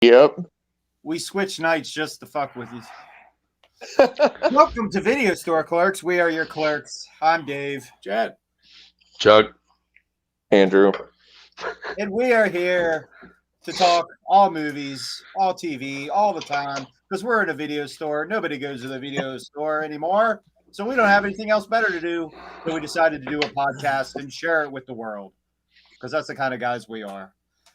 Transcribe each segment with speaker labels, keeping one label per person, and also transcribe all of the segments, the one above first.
Speaker 1: Yep.
Speaker 2: We switch nights just to fuck with you. Welcome to Video Store Clerks. We are your clerks. I'm Dave.
Speaker 3: Chad.
Speaker 4: Chuck.
Speaker 1: Andrew.
Speaker 2: And we are here to talk all movies, all TV, all the time. Because we're in a video store. Nobody goes to the video store anymore. So we don't have anything else better to do. So we decided to do a podcast and share it with the world. Because that's the kind of guys we are.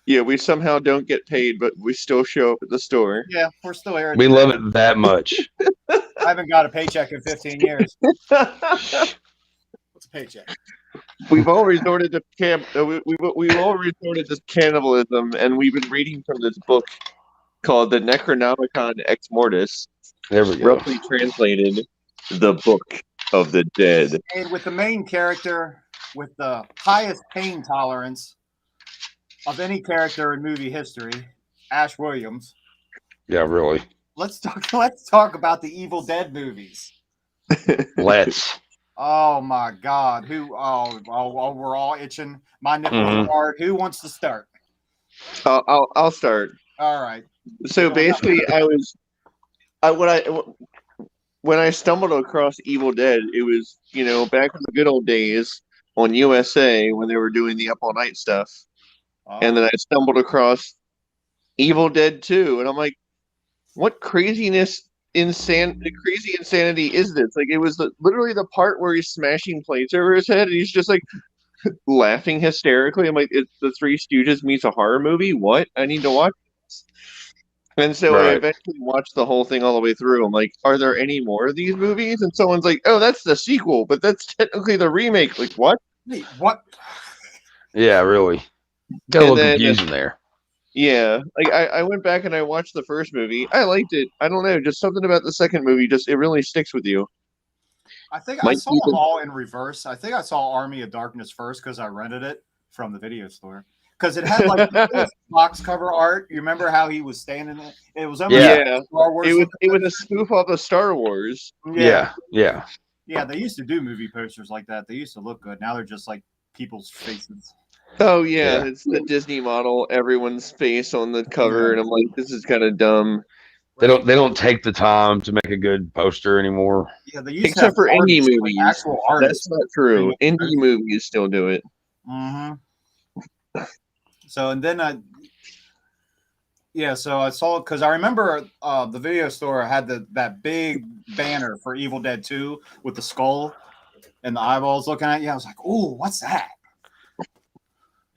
Speaker 1: Yeah, we somehow don't get paid, but we still show up at the store.
Speaker 2: Yeah, we're still here.
Speaker 4: We love it that much.
Speaker 2: I haven't got a paycheck in 15 years.
Speaker 3: What's a paycheck?
Speaker 1: We've all resorted to we've all resorted to cannibalism, and we've been reading from this book called the Necronomicon Ex Mortis,
Speaker 4: There we go.
Speaker 1: roughly translated, the Book of the Dead.
Speaker 2: And with the main character with the highest pain tolerance of any character in movie history, Ash Williams.
Speaker 4: Yeah, really.
Speaker 2: Let's talk about the Evil Dead movies.
Speaker 4: Let's.
Speaker 2: Oh my God! We're all itching. My nipples are hard. Who wants to start?
Speaker 1: I'll start.
Speaker 2: All right.
Speaker 1: So basically, when I stumbled across Evil Dead, it was back in the good old days on USA when they were doing the Up All Night stuff. And then I stumbled across Evil Dead 2, and I'm like, what crazy insanity is this? Like, it was literally the part where he's smashing plates over his head, and he's just like laughing hysterically. I'm like, it's the Three Stooges meets a horror movie? What? I need to watch this. And so I eventually watched the whole thing all the way through. I'm like, are there any more of these movies? And someone's like, oh, that's the sequel, but that's technically the remake. Like, what?
Speaker 2: Wait, what?
Speaker 4: Yeah, really. Got a little confusion there.
Speaker 1: Yeah, like I went back and I watched the first movie. I liked it. I don't know, just something about the second movie, it really sticks with you.
Speaker 2: I think I saw them all in reverse. I think I saw Army of Darkness first because I rented it from the video store. Because it had like box cover art. You remember how he was standing there? It was almost like Star Wars.
Speaker 1: It was a spoof off of Star Wars.
Speaker 4: Yeah.
Speaker 2: Yeah, they used to do movie posters like that. They used to look good. Now they're just like people's faces.
Speaker 1: Oh yeah, it's the Disney model, everyone's face on the cover, and I'm like, this is kind of dumb.
Speaker 4: They don't take the time to make a good poster anymore.
Speaker 2: Yeah, they used
Speaker 1: except for indie movies.
Speaker 2: Like actual artists.
Speaker 1: That's not true. Indie movies still do it.
Speaker 2: Mm-hmm. So and then so I saw it because I remember the video store had that big banner for Evil Dead 2 with the skull and the eyeballs looking at you. I was like, "Ooh, what's that?"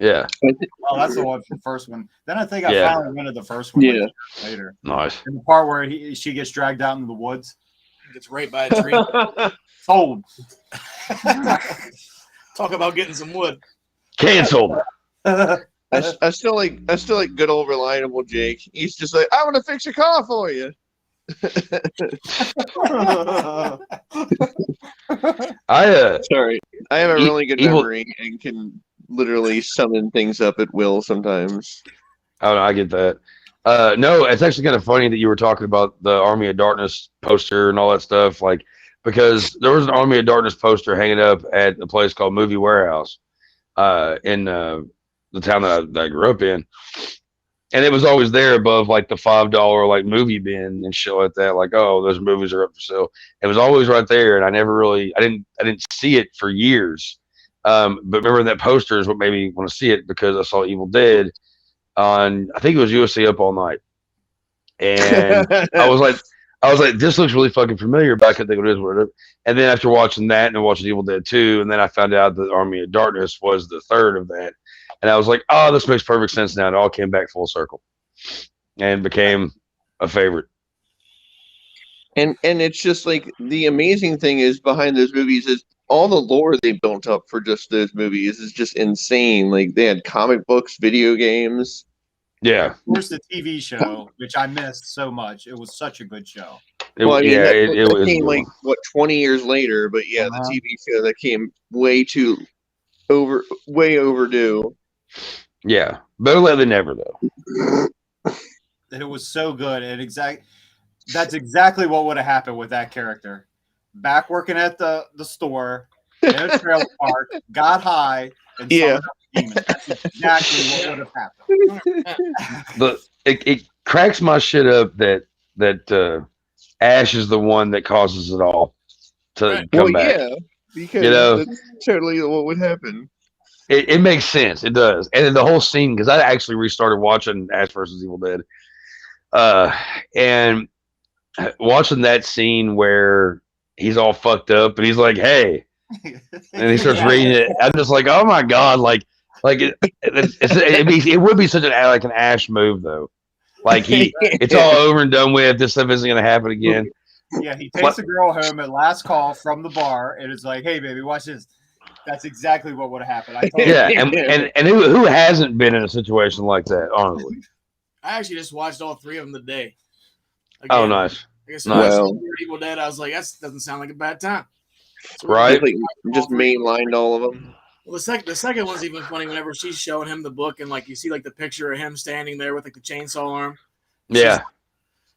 Speaker 4: Yeah.
Speaker 2: Oh, that's the one from the first one. Then I think I finally rented the first one later.
Speaker 4: Nice.
Speaker 2: And the part where she gets dragged out into the woods.
Speaker 3: Gets raped by a tree.
Speaker 2: Sold.
Speaker 3: Talk about getting some wood.
Speaker 4: Canceled.
Speaker 1: I still like good old reliable Jake. He's just like, I want to fix your car for you. Sorry. I have a really good memory and can literally summon things up at will sometimes.
Speaker 4: Oh, no, I get that. No, it's actually kind of funny that you were talking about the Army of Darkness poster and all that stuff, like, because there was an Army of Darkness poster hanging up at a place called Movie Warehouse in the town that I grew up in. And it was always there above like the $5 like movie bin and shit like that. Like, oh, those movies are up for sale. It was always right there, and I didn't see it for years. But remember that poster is what made me want to see it because I saw Evil Dead on, I think it was USA Up All Night, and I was like, this looks really fucking familiar, but I couldn't think what it is. Whatever. And then after watching that and watching Evil Dead 2, and then I found out that Army of Darkness was the third of that. And I was like, oh, this makes perfect sense now. It all came back full circle and became a favorite.
Speaker 1: And it's just like the amazing thing is behind those movies is all the lore they built up for just those movies is just insane. Like they had comic books, video games.
Speaker 4: Yeah.
Speaker 2: Of course, the TV show, which I missed so much. It was such a good show.
Speaker 4: It was
Speaker 1: came like 20 years later, but yeah, the TV show that came way overdue.
Speaker 4: Yeah, better late than never though.
Speaker 2: And it was so good, and that's exactly what would have happened with that character. Back working at the store in a trailer park, got high, and saw demons. That's exactly what would have happened.
Speaker 4: cracks my shit up that Ash is the one that causes it all to
Speaker 3: Right.
Speaker 4: come
Speaker 1: Well,
Speaker 4: back.
Speaker 1: yeah, because
Speaker 4: You know?
Speaker 1: that's totally what would happen.
Speaker 4: It makes sense. It does. And then the whole scene, because I actually restarted watching Ash versus Evil Dead. And watching that scene where he's all fucked up and he's like, "Hey," and he starts reading it. I'm just like, "Oh my god!" It would be such an Ash move though. Like it's all over and done with. This stuff isn't going to happen again.
Speaker 2: Yeah, he takes the girl home at last call from the bar, and it's like, "Hey, baby, watch this." That's exactly what would have happened. I told
Speaker 4: Yeah,
Speaker 2: you.
Speaker 4: and who hasn't been in a situation like that? Honestly.
Speaker 3: I actually just watched all three of them today.
Speaker 4: Oh,
Speaker 3: Again.
Speaker 4: nice.
Speaker 3: I guess
Speaker 4: Nice.
Speaker 3: I watched Evil Dead. I was like, that doesn't sound like a bad time. So
Speaker 4: Right.
Speaker 1: Just mainlined all of them.
Speaker 3: Well, the second one's even funny whenever she's showing him the book and like you see like the picture of him standing there with like the chainsaw arm.
Speaker 4: Yeah.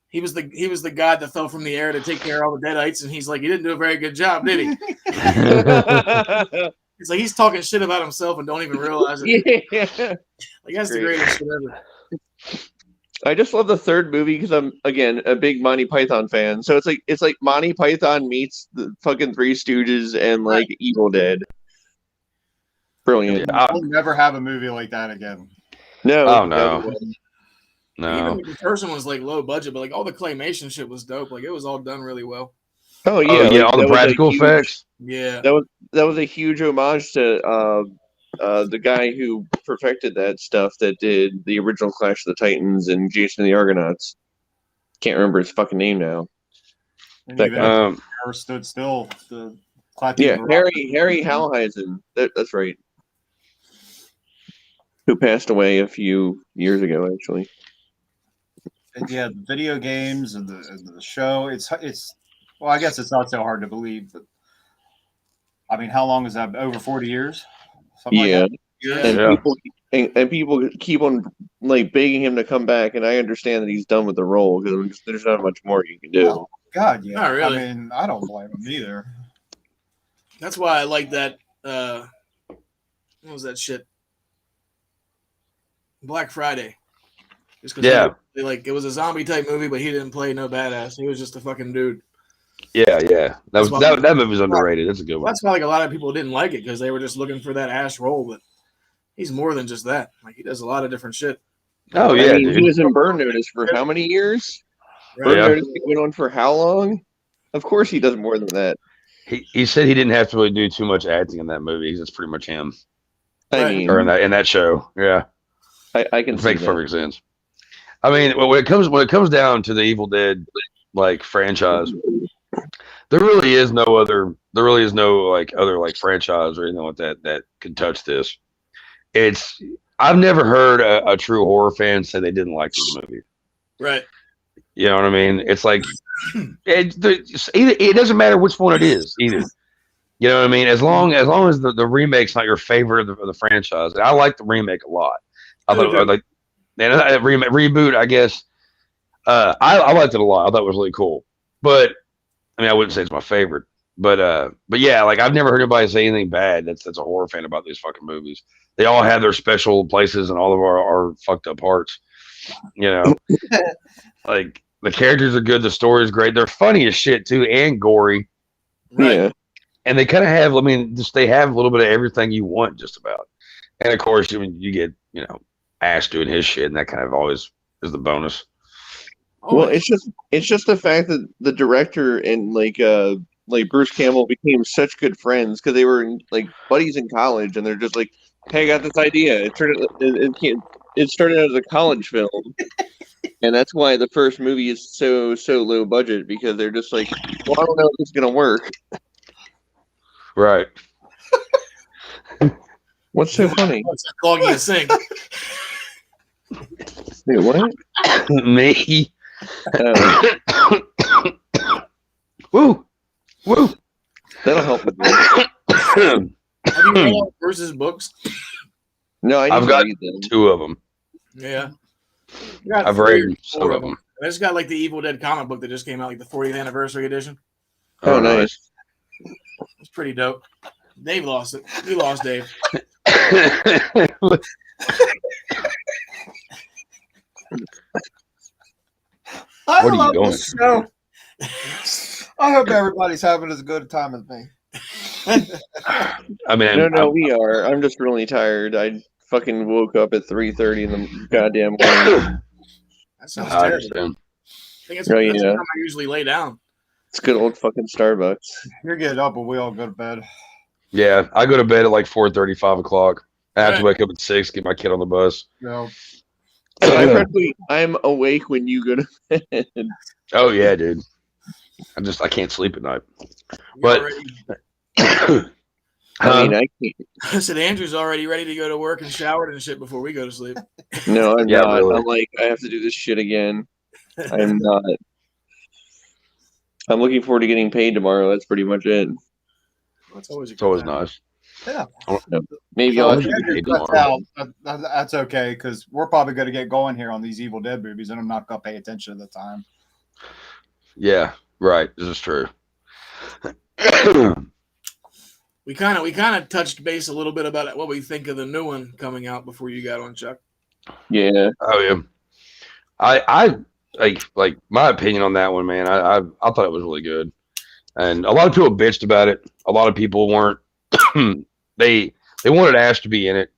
Speaker 3: He was the god that fell from the air to take care of all the deadites, and he's like, he didn't do a very good job, did he? It's like he's talking shit about himself and don't even realize it.
Speaker 1: Yeah.
Speaker 3: Like that's the
Speaker 1: Great.
Speaker 3: greatest shit ever.
Speaker 1: I just love the third movie because I'm again a big Monty Python fan. So it's like Monty Python meets the fucking Three Stooges and like Evil Dead. Brilliant.
Speaker 2: I'll never have a movie like that again.
Speaker 1: No.
Speaker 4: Oh, no.
Speaker 3: Even
Speaker 4: No.
Speaker 3: like, the first one was like low budget, but like all the claymation shit was dope. Like it was all done really well.
Speaker 1: Oh yeah.
Speaker 4: Oh, yeah,
Speaker 1: like,
Speaker 4: all
Speaker 1: that
Speaker 4: the
Speaker 1: was a
Speaker 4: practical
Speaker 1: huge-
Speaker 4: effects.
Speaker 3: Yeah.
Speaker 1: That was a huge homage to the guy who perfected that stuff that did the original Clash of the Titans and Jason and the Argonauts. Can't remember his fucking name now.
Speaker 2: And
Speaker 1: That
Speaker 2: even
Speaker 1: guy.
Speaker 2: if Never Stood Still. The
Speaker 1: Yeah, Harry Halheisen. That's right. Who passed away a few years ago, actually.
Speaker 2: Yeah, the video games and the show. It's well, I guess it's not so hard to believe, but I mean, how long is that? Over 40 years? Something like
Speaker 1: Yeah,
Speaker 2: that?
Speaker 1: and
Speaker 4: Yeah.
Speaker 1: people keep on like begging him to come back, and I understand that he's done with the role because there's not much more you can do.
Speaker 2: Oh, God, yeah.
Speaker 3: Not really.
Speaker 2: I mean, I don't blame him either.
Speaker 3: That's why I like that. What was that shit? Black Friday. Just 'cause
Speaker 4: Yeah.
Speaker 3: it was a zombie type movie, but he didn't play no badass. He was just a fucking dude.
Speaker 4: Yeah. That
Speaker 3: That's why-
Speaker 4: that movie's underrated. That's a good one.
Speaker 3: That's why like a lot of people didn't like it because they were just looking for that Ash role, but he's more than just that. Like he does a lot of different shit.
Speaker 4: Oh
Speaker 1: I
Speaker 4: yeah,
Speaker 1: mean, he
Speaker 4: dude.
Speaker 1: was in Burn Notice for how many years?
Speaker 3: Right?
Speaker 1: Burn
Speaker 4: Yeah.
Speaker 1: Notice went on for how long? Of course, he does more than that.
Speaker 4: He said he didn't have to really do too much acting in that movie. It's pretty much him,
Speaker 1: I
Speaker 3: Right.
Speaker 1: mean,
Speaker 4: or in that show. Yeah,
Speaker 1: I can
Speaker 4: it
Speaker 1: see
Speaker 4: makes
Speaker 1: that.
Speaker 4: perfect sense. I mean, when it comes down to the Evil Dead like franchise, there really is no like other like franchise or anything like that can touch this. I've never heard a true horror fan say they didn't like this movie.
Speaker 3: Right.
Speaker 4: You know what I mean? It's like it doesn't matter which one it is either. You know what I mean? As long as the remake's not your favorite of the franchise. And I like the remake a lot. I thought
Speaker 3: Okay.
Speaker 4: like and that reboot, I guess. I liked it a lot. I thought it was really cool. But I mean, I wouldn't say it's my favorite. But yeah, like I've never heard anybody say anything bad that's a horror fan about these fucking movies. They all have their special places and all of our fucked up parts. You know, like the characters are good, the story is great, they're funny as shit too, and gory.
Speaker 3: Right.
Speaker 1: Yeah,
Speaker 4: And they kind of have, I mean, they have a little bit of everything you want, just about. And of course, you get Ash doing his shit, and that kind of always is the bonus.
Speaker 3: Oh,
Speaker 1: well, it's just the fact that the director and like Bruce Campbell became such good friends because they were like buddies in college, and they're just like, "Hey, I got this idea." It started as a college film, and that's why the first movie is so low budget because they're just like, "Well, I don't know if this is gonna work."
Speaker 4: Right.
Speaker 1: What's so funny?
Speaker 3: it's like clogging a sink.
Speaker 1: Wait, what?
Speaker 4: Me.
Speaker 1: Oh,
Speaker 4: Woo.
Speaker 1: that'll help with this.
Speaker 3: Have you read all Bruce's books?
Speaker 1: No, I need
Speaker 4: I've
Speaker 1: to
Speaker 4: got
Speaker 1: read them.
Speaker 4: 2 of them.
Speaker 3: Yeah. I got
Speaker 4: I've
Speaker 3: 3 or
Speaker 4: read
Speaker 3: 4
Speaker 4: some of them.
Speaker 3: I just got like the Evil Dead comic book that just came out, like the 40th anniversary edition.
Speaker 1: Oh, nice.
Speaker 3: It's pretty dope. Dave lost it. You lost Dave.
Speaker 2: I
Speaker 4: What are you
Speaker 2: love
Speaker 4: doing?
Speaker 2: this show. I hope everybody's having as good a time as me.
Speaker 4: I mean,
Speaker 1: No, we are. I'm just really tired. I fucking woke up at 3:30 in the goddamn morning.
Speaker 3: That sounds
Speaker 4: I
Speaker 3: terrible.
Speaker 4: understand.
Speaker 3: I think it's
Speaker 1: Oh,
Speaker 3: that's
Speaker 1: yeah.
Speaker 3: the time I usually lay down.
Speaker 1: It's good old fucking Starbucks.
Speaker 2: You're getting up and we all go to bed.
Speaker 4: Yeah, I go to bed at like 4:30, 5 o'clock. I have to
Speaker 3: Right.
Speaker 4: wake up at 6, get my kid on the bus.
Speaker 2: No.
Speaker 1: I'm awake when you go to bed.
Speaker 4: Oh yeah, dude. I can't sleep at night.
Speaker 3: You're
Speaker 4: But-
Speaker 3: already,
Speaker 1: I mean, I can't.
Speaker 3: I said Andrew's already ready to go to work and showered and shit before we go to sleep.
Speaker 1: No, I'm
Speaker 4: Yeah,
Speaker 1: not.
Speaker 4: really.
Speaker 1: I'm like, I have to do this shit again. I'm not. I'm looking forward to getting paid tomorrow. That's pretty much it.
Speaker 3: That's always a
Speaker 4: it's always
Speaker 3: good time.
Speaker 4: nice.
Speaker 1: Maybe
Speaker 2: So
Speaker 1: I'll
Speaker 2: if
Speaker 4: I'll
Speaker 1: actually
Speaker 2: Andrew
Speaker 4: be paid
Speaker 2: cuts
Speaker 4: tomorrow.
Speaker 2: out, that's okay because we're probably going to get going here on these Evil Dead movies, and I'm not going to pay attention at the time.
Speaker 4: Yeah, right. This is true.
Speaker 3: We kind of touched base a little bit about what we think of the new one coming out before you got on, Chuck.
Speaker 1: Yeah.
Speaker 4: Oh yeah. I like my opinion on that one, man. I thought it was really good, and a lot of people bitched about it. A lot of people weren't. they wanted Ash to be in it,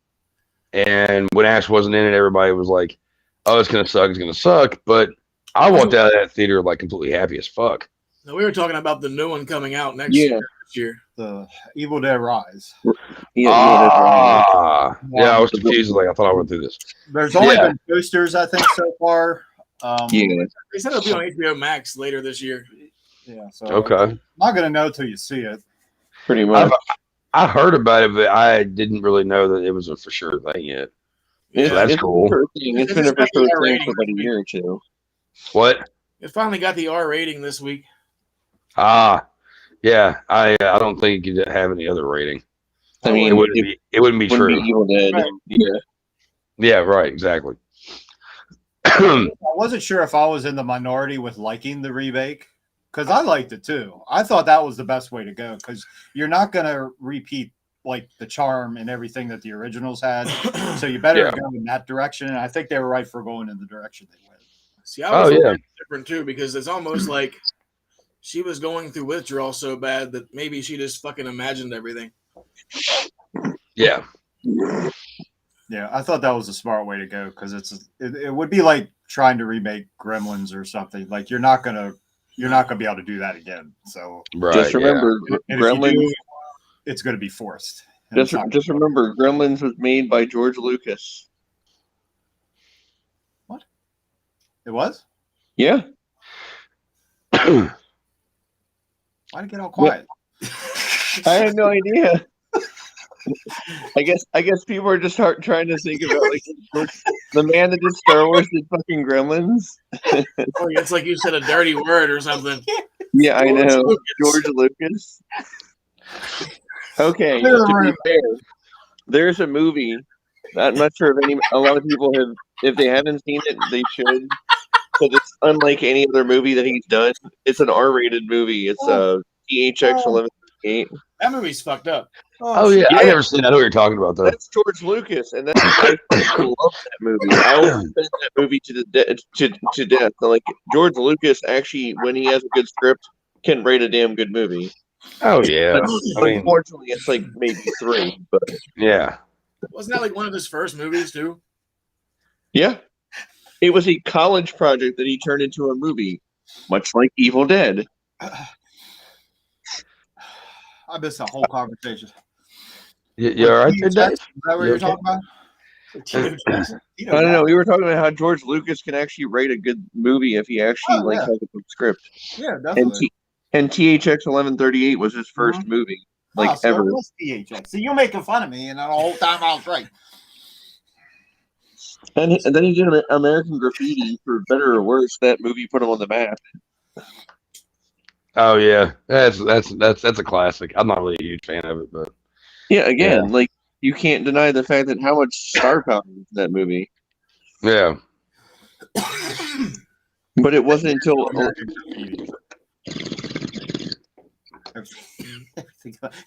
Speaker 4: and when Ash wasn't in it, everybody was like, "Oh, it's gonna suck. It's gonna suck." But I walked out of that theater like completely happy as fuck.
Speaker 3: Now, we were talking about the new one coming out next
Speaker 1: Yeah.
Speaker 3: year. This year.
Speaker 2: The Evil Dead Rise.
Speaker 1: Yeah, that's right.
Speaker 4: Yeah, I was confused. Like I thought I went through this.
Speaker 2: There's only
Speaker 4: Yeah.
Speaker 2: been posters, I think, so far.
Speaker 1: Yeah.
Speaker 3: They said it'll be on HBO Max later this year.
Speaker 2: Yeah. So
Speaker 4: Okay,
Speaker 2: I'm not going to know till you see it.
Speaker 1: Pretty much.
Speaker 4: I heard about it, but I didn't really know that it was a for sure thing yet.
Speaker 1: It's,
Speaker 4: that's
Speaker 1: it's
Speaker 4: cool.
Speaker 1: Been a for thing. It's been a for sure thing for about a year or two.
Speaker 4: What?
Speaker 3: It finally got the R rating this week.
Speaker 4: Yeah. I don't think it could have any other rating.
Speaker 1: I mean,
Speaker 4: It wouldn't be. It wouldn't be
Speaker 1: wouldn't
Speaker 4: true.
Speaker 1: be Evil Dead.
Speaker 3: Right.
Speaker 1: Yeah.
Speaker 4: Yeah. Right. Exactly.
Speaker 2: I wasn't sure if I was in the minority with liking the remake because I liked it too. I thought that was the best way to go because you're not going to repeat like the charm and everything that the originals had. So you better
Speaker 4: Yeah.
Speaker 2: go in that direction. And I think they were right for going in the direction they went.
Speaker 3: See, I was
Speaker 4: Oh, yeah.
Speaker 3: different too because it's almost like she was going through withdrawal so bad that maybe she just fucking imagined everything.
Speaker 4: Yeah.
Speaker 2: Yeah, I thought that was a smart way to go because it would be like trying to remake Gremlins or something. Like you're not gonna be able to do that again. So
Speaker 4: Right.
Speaker 1: Just remember,
Speaker 2: and if you
Speaker 1: Gremlins.
Speaker 2: do, it's going to be forced. And it's not-
Speaker 1: Just remember, Gremlins was made by George Lucas.
Speaker 2: it was.
Speaker 1: Yeah.
Speaker 2: Why'd it get all quiet?
Speaker 1: I had no idea. I guess people are just trying to think about like the man that did Star Wars did fucking Gremlins.
Speaker 3: It's like you said a dirty word or something.
Speaker 1: Yeah, I
Speaker 3: George
Speaker 1: know.
Speaker 3: Lucas.
Speaker 1: George Lucas. Okay,
Speaker 2: Clear the
Speaker 1: to be
Speaker 2: room.
Speaker 1: fair, there's a movie. I'm not sure if a lot of people have. If they haven't seen it, they should. But it's unlike any other movie that he's done. It's an R-rated movie. It's THX 1138.
Speaker 3: That movie's fucked up.
Speaker 4: Oh yeah. I never seen. I know what you're talking about though.
Speaker 1: That's George Lucas, and that's I fucking love that movie. I will defend that movie to death. So, like George Lucas, actually, when he has a good script, can write a damn good movie.
Speaker 4: Oh yeah.
Speaker 1: But
Speaker 4: I mean,
Speaker 1: unfortunately, it's like maybe 3. But
Speaker 4: yeah.
Speaker 3: Wasn't that like one of his first movies too?
Speaker 1: yeah, it was a college project that he turned into a movie, much like Evil Dead.
Speaker 2: I missed that whole conversation.
Speaker 4: You all right there, Dave?
Speaker 2: Is that what
Speaker 4: You
Speaker 2: you're
Speaker 4: okay?
Speaker 2: talking about?
Speaker 1: I don't know. We were talking about how George Lucas can actually write a good movie if he actually
Speaker 2: Yeah.
Speaker 1: has a good script.
Speaker 2: Yeah,
Speaker 1: And
Speaker 2: definitely.
Speaker 1: and THX 1138 was his first movie, like
Speaker 2: so
Speaker 1: ever.
Speaker 2: it was THX. See, you're making fun of me, and the whole time I was right.
Speaker 1: And then he did American Graffiti. For better or worse, that movie put him on the map.
Speaker 4: Oh yeah. That's a classic. I'm not really a huge fan of it, but
Speaker 1: Yeah, again, like you can't deny the fact that how much star power is in that movie.
Speaker 4: yeah.
Speaker 1: But it wasn't until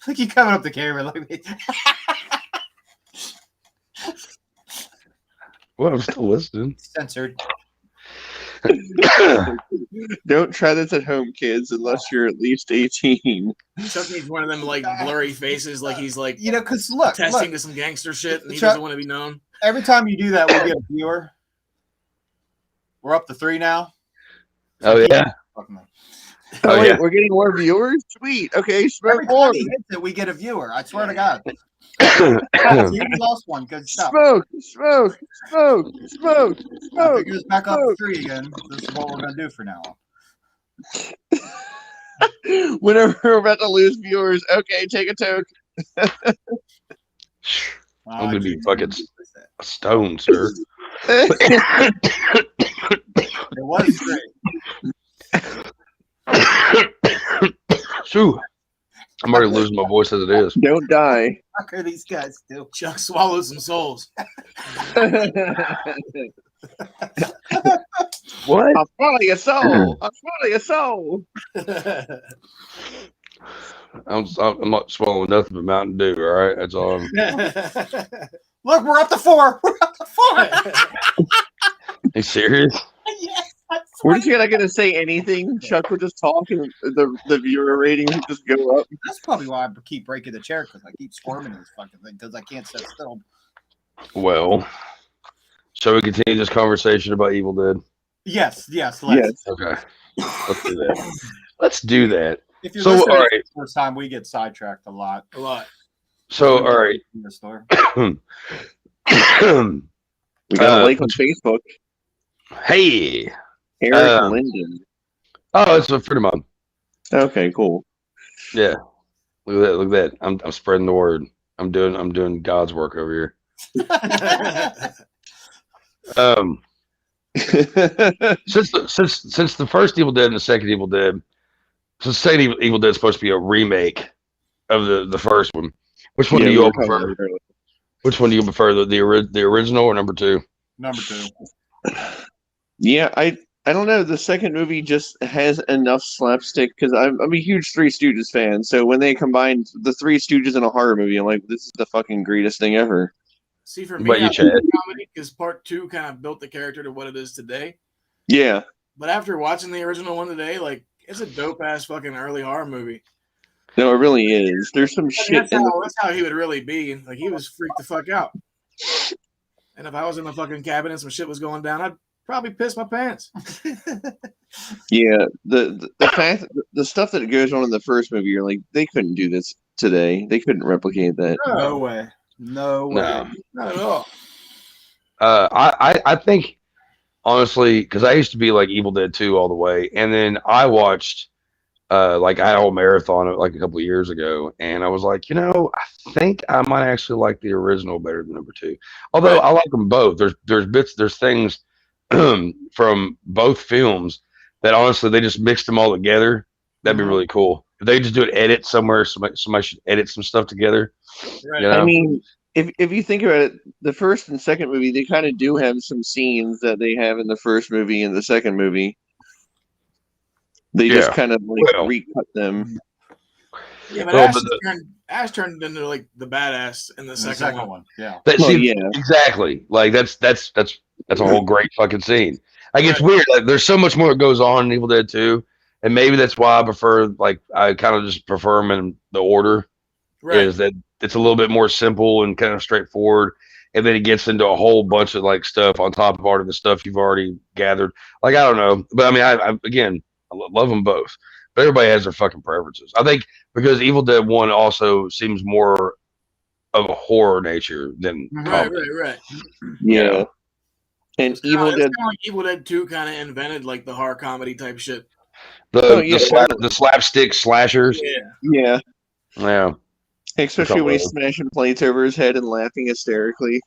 Speaker 2: Look, you coming up the camera like me.
Speaker 4: Well, I'm still listening.
Speaker 2: Censored.
Speaker 1: Don't try this at home, kids, unless you're at least 18.
Speaker 3: Chuck needs one of them like blurry faces, like he's like
Speaker 2: Because look,
Speaker 3: testing to some gangster shit, and he
Speaker 2: Chuck-
Speaker 3: doesn't want to be known.
Speaker 2: every time you do that, we get a viewer. We're up to 3 now.
Speaker 4: Oh yeah.
Speaker 2: Fucking-
Speaker 4: Oh,
Speaker 1: wait,
Speaker 4: yeah.
Speaker 1: we're getting more viewers? Sweet. Okay, smoke
Speaker 2: Every
Speaker 1: more.
Speaker 2: time he hits it, we get a viewer. I swear to God. See, we lost one. Good stuff.
Speaker 1: Smoke, smoke, smoke, smoke,
Speaker 2: If
Speaker 1: smoke.
Speaker 2: it goes back up to 3 again, this is what we're gonna do for now.
Speaker 1: Whenever we're about to lose viewers, okay, take a toke.
Speaker 4: I'm gonna be fucking stoned, sir.
Speaker 2: It was 3.
Speaker 4: Shoo. I'm already losing my voice as it is.
Speaker 1: Don't die.
Speaker 2: Fuck are these guys do?
Speaker 3: Chuck swallowed some souls.
Speaker 4: What?
Speaker 1: I'll swallow your soul. I'll swallow your soul.
Speaker 4: I'm not swallowing nothing but Mountain Dew. All right, that's all.
Speaker 2: Look, we're up to 4. We're up to 4.
Speaker 4: You serious?
Speaker 2: Yes.
Speaker 1: We're just not gonna say anything. Chuck will just talk, and the viewer ratings will just go up.
Speaker 2: That's probably why I keep breaking the chair because I keep squirming in this fucking thing because I can't sit still.
Speaker 4: Well, shall we continue this conversation about Evil Dead?
Speaker 2: Yes. Let's.
Speaker 1: Yes.
Speaker 4: Okay, let's do that. Let's do that.
Speaker 2: If you're
Speaker 4: So,
Speaker 2: listening
Speaker 4: all
Speaker 2: to
Speaker 4: right.
Speaker 2: this first time, we get sidetracked a lot.
Speaker 3: A lot.
Speaker 4: So, all right.
Speaker 2: In the store.
Speaker 1: We got a
Speaker 4: Uh,
Speaker 1: like on Facebook.
Speaker 4: Hey.
Speaker 1: Eric Linden.
Speaker 4: Oh, it's a friend of mine.
Speaker 1: Okay, cool.
Speaker 4: Yeah. Look at that. Look at that. I'm spreading the word. I'm doing God's work over here. Since the first Evil Dead and the second Evil Dead, since the second Evil Dead is supposed to be a remake of the first one, which one
Speaker 1: Yeah,
Speaker 4: do
Speaker 1: we
Speaker 4: you
Speaker 1: were
Speaker 4: all
Speaker 1: talking
Speaker 4: prefer?
Speaker 1: about it earlier.
Speaker 4: Which one do you prefer, the original or number 2?
Speaker 2: Number 2.
Speaker 1: Yeah, I don't know. The second movie just has enough slapstick because I'm a huge Three Stooges fan. So when they combined the Three Stooges in a horror movie, I'm like, this is the fucking greatest thing ever.
Speaker 3: See, for
Speaker 4: What
Speaker 3: me,
Speaker 4: about you,
Speaker 3: I
Speaker 4: Chad?
Speaker 3: like comedy because part 2 kind of built the character to what it is today.
Speaker 1: Yeah,
Speaker 3: But after watching the original one today, like it's a dope ass fucking early horror movie.
Speaker 1: no, it really is. There's some
Speaker 3: I mean,
Speaker 1: shit in the
Speaker 3: that's how he would really be. Like he was freaked the fuck out. And if I was in the fucking cabin and some shit was going down, I'd probably piss my pants.
Speaker 1: yeah. The fact the stuff that goes on in the first movie, you're like, they couldn't do this today. They couldn't replicate that.
Speaker 2: No way. No way.
Speaker 4: No.
Speaker 3: Not at all.
Speaker 4: I think honestly, because I used to be like Evil Dead 2 all the way, and then I watched like I had a whole marathon of like a couple of years ago, and I was like, I think I might actually like the original better than number 2. Although I like them both. There's things from both films that honestly they just mixed them all together. That'd be really cool. If they just do an edit somewhere, somebody should edit some stuff together.
Speaker 3: Right.
Speaker 4: You know?
Speaker 1: I mean, if you think about it, the first and second movie, they kind of do have some scenes that they have in the first movie and the second movie. They just
Speaker 4: Yeah.
Speaker 1: kind of like
Speaker 4: Well.
Speaker 1: recut them.
Speaker 3: Yeah, but
Speaker 4: Well,
Speaker 3: Ash turned into like the badass in the
Speaker 2: The
Speaker 3: second,
Speaker 2: second
Speaker 3: one.
Speaker 2: one. Yeah.
Speaker 1: Well,
Speaker 4: See,
Speaker 1: yeah.
Speaker 4: exactly. Like that's a whole great fucking scene. Like it's weird. Like there's so much more that goes on in Evil Dead 2, and maybe that's why I prefer. Like I kind of just prefer them in the order.
Speaker 3: Right.
Speaker 4: Is that it's a little bit more simple and kind of straightforward, and then it gets into a whole bunch of like stuff on top of all of the stuff you've already gathered. Like I don't know, but I mean, I again, I love them both, but everybody has their fucking preferences. I think because Evil Dead 1 also seems more of a horror nature than
Speaker 3: Right,
Speaker 4: comedy.
Speaker 3: right.
Speaker 1: Yeah. And
Speaker 3: It's
Speaker 1: Evil
Speaker 3: kinda,
Speaker 1: Dead.
Speaker 3: it's kinda like Evil Dead 2 kind of invented like the horror comedy type shit.
Speaker 4: The,
Speaker 1: Oh, yeah.
Speaker 4: the slapstick slashers.
Speaker 3: Yeah.
Speaker 1: Yeah.
Speaker 4: Yeah.
Speaker 1: Especially when he's
Speaker 4: Couple
Speaker 1: smashing plates over his head and laughing hysterically.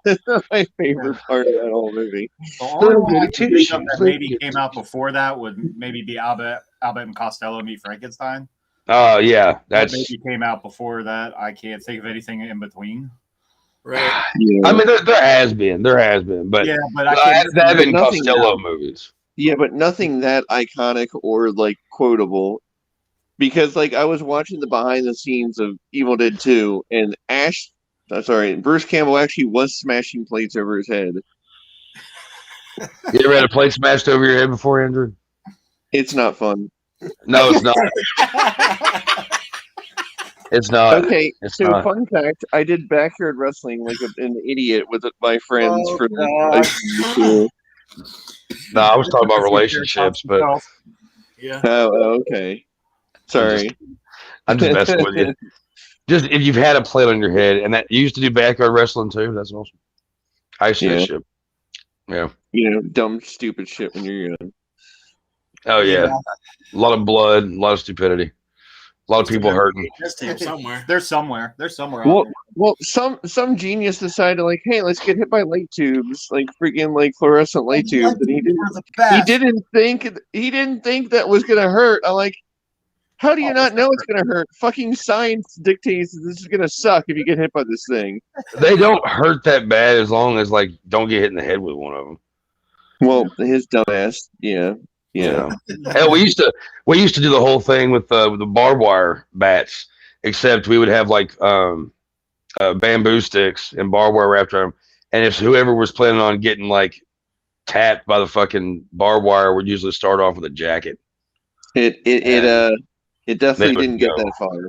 Speaker 1: My favorite part of that whole movie.
Speaker 2: The only one I
Speaker 4: goody
Speaker 2: can
Speaker 4: two
Speaker 2: think of
Speaker 4: shoes,
Speaker 2: that maybe came out before that would maybe be Albert and Costello meet Frankenstein.
Speaker 4: Yeah.
Speaker 2: That
Speaker 4: That's.
Speaker 2: maybe came out before that. I can't think of anything in between.
Speaker 3: Right.
Speaker 1: Yeah.
Speaker 4: I mean, there has been, but
Speaker 2: Yeah, but I
Speaker 4: there
Speaker 2: can't.
Speaker 4: have been
Speaker 1: nothing
Speaker 4: Costello movies.
Speaker 1: Yeah, but nothing that iconic or like quotable. Because like I was watching the behind the scenes of Evil Dead 2 and Bruce Campbell actually was smashing plates over his head.
Speaker 4: You ever had a plate smashed over your head before, Andrew?
Speaker 1: It's not fun.
Speaker 4: No, it's not. It's not.
Speaker 1: Okay,
Speaker 4: It's
Speaker 1: so
Speaker 4: not.
Speaker 1: fun fact: I did backyard wrestling like an idiot with my friends
Speaker 2: Oh,
Speaker 1: for
Speaker 2: God.
Speaker 4: No, I was talking about relationships, but
Speaker 3: Yeah.
Speaker 1: Oh, okay. Sorry.
Speaker 4: I'm just messing with you. Just if you've had a plate on your head, and that you used to do backyard wrestling too, that's awesome. I used to do that
Speaker 1: Yeah.
Speaker 4: shit. Yeah.
Speaker 1: You know, dumb, stupid shit when you're young.
Speaker 4: Oh yeah. A lot of blood, a lot of stupidity, a lot of people hurting.
Speaker 3: This tape somewhere.
Speaker 2: They're somewhere. They're somewhere
Speaker 1: Well,
Speaker 2: out there.
Speaker 1: well, some genius decided like, hey, let's get hit by light tubes, like freaking like fluorescent light tubes, and he
Speaker 2: We're the best.
Speaker 1: he didn't think that was gonna hurt. I'm like, how do you not know it's gonna hurt? Fucking science dictates that this is gonna suck if you get hit by this thing.
Speaker 4: They don't hurt that bad as long as like don't get hit in the head with one of them.
Speaker 1: Well, his dumbass, yeah.
Speaker 4: Hell, we used to do the whole thing with the barbed wire bats, except we would have like bamboo sticks and barbed wire wrapped around them. And if whoever was planning on getting like tapped by the fucking barbed wire would usually start off with a jacket.
Speaker 1: It definitely
Speaker 4: would
Speaker 1: didn't get
Speaker 4: go.
Speaker 1: that far.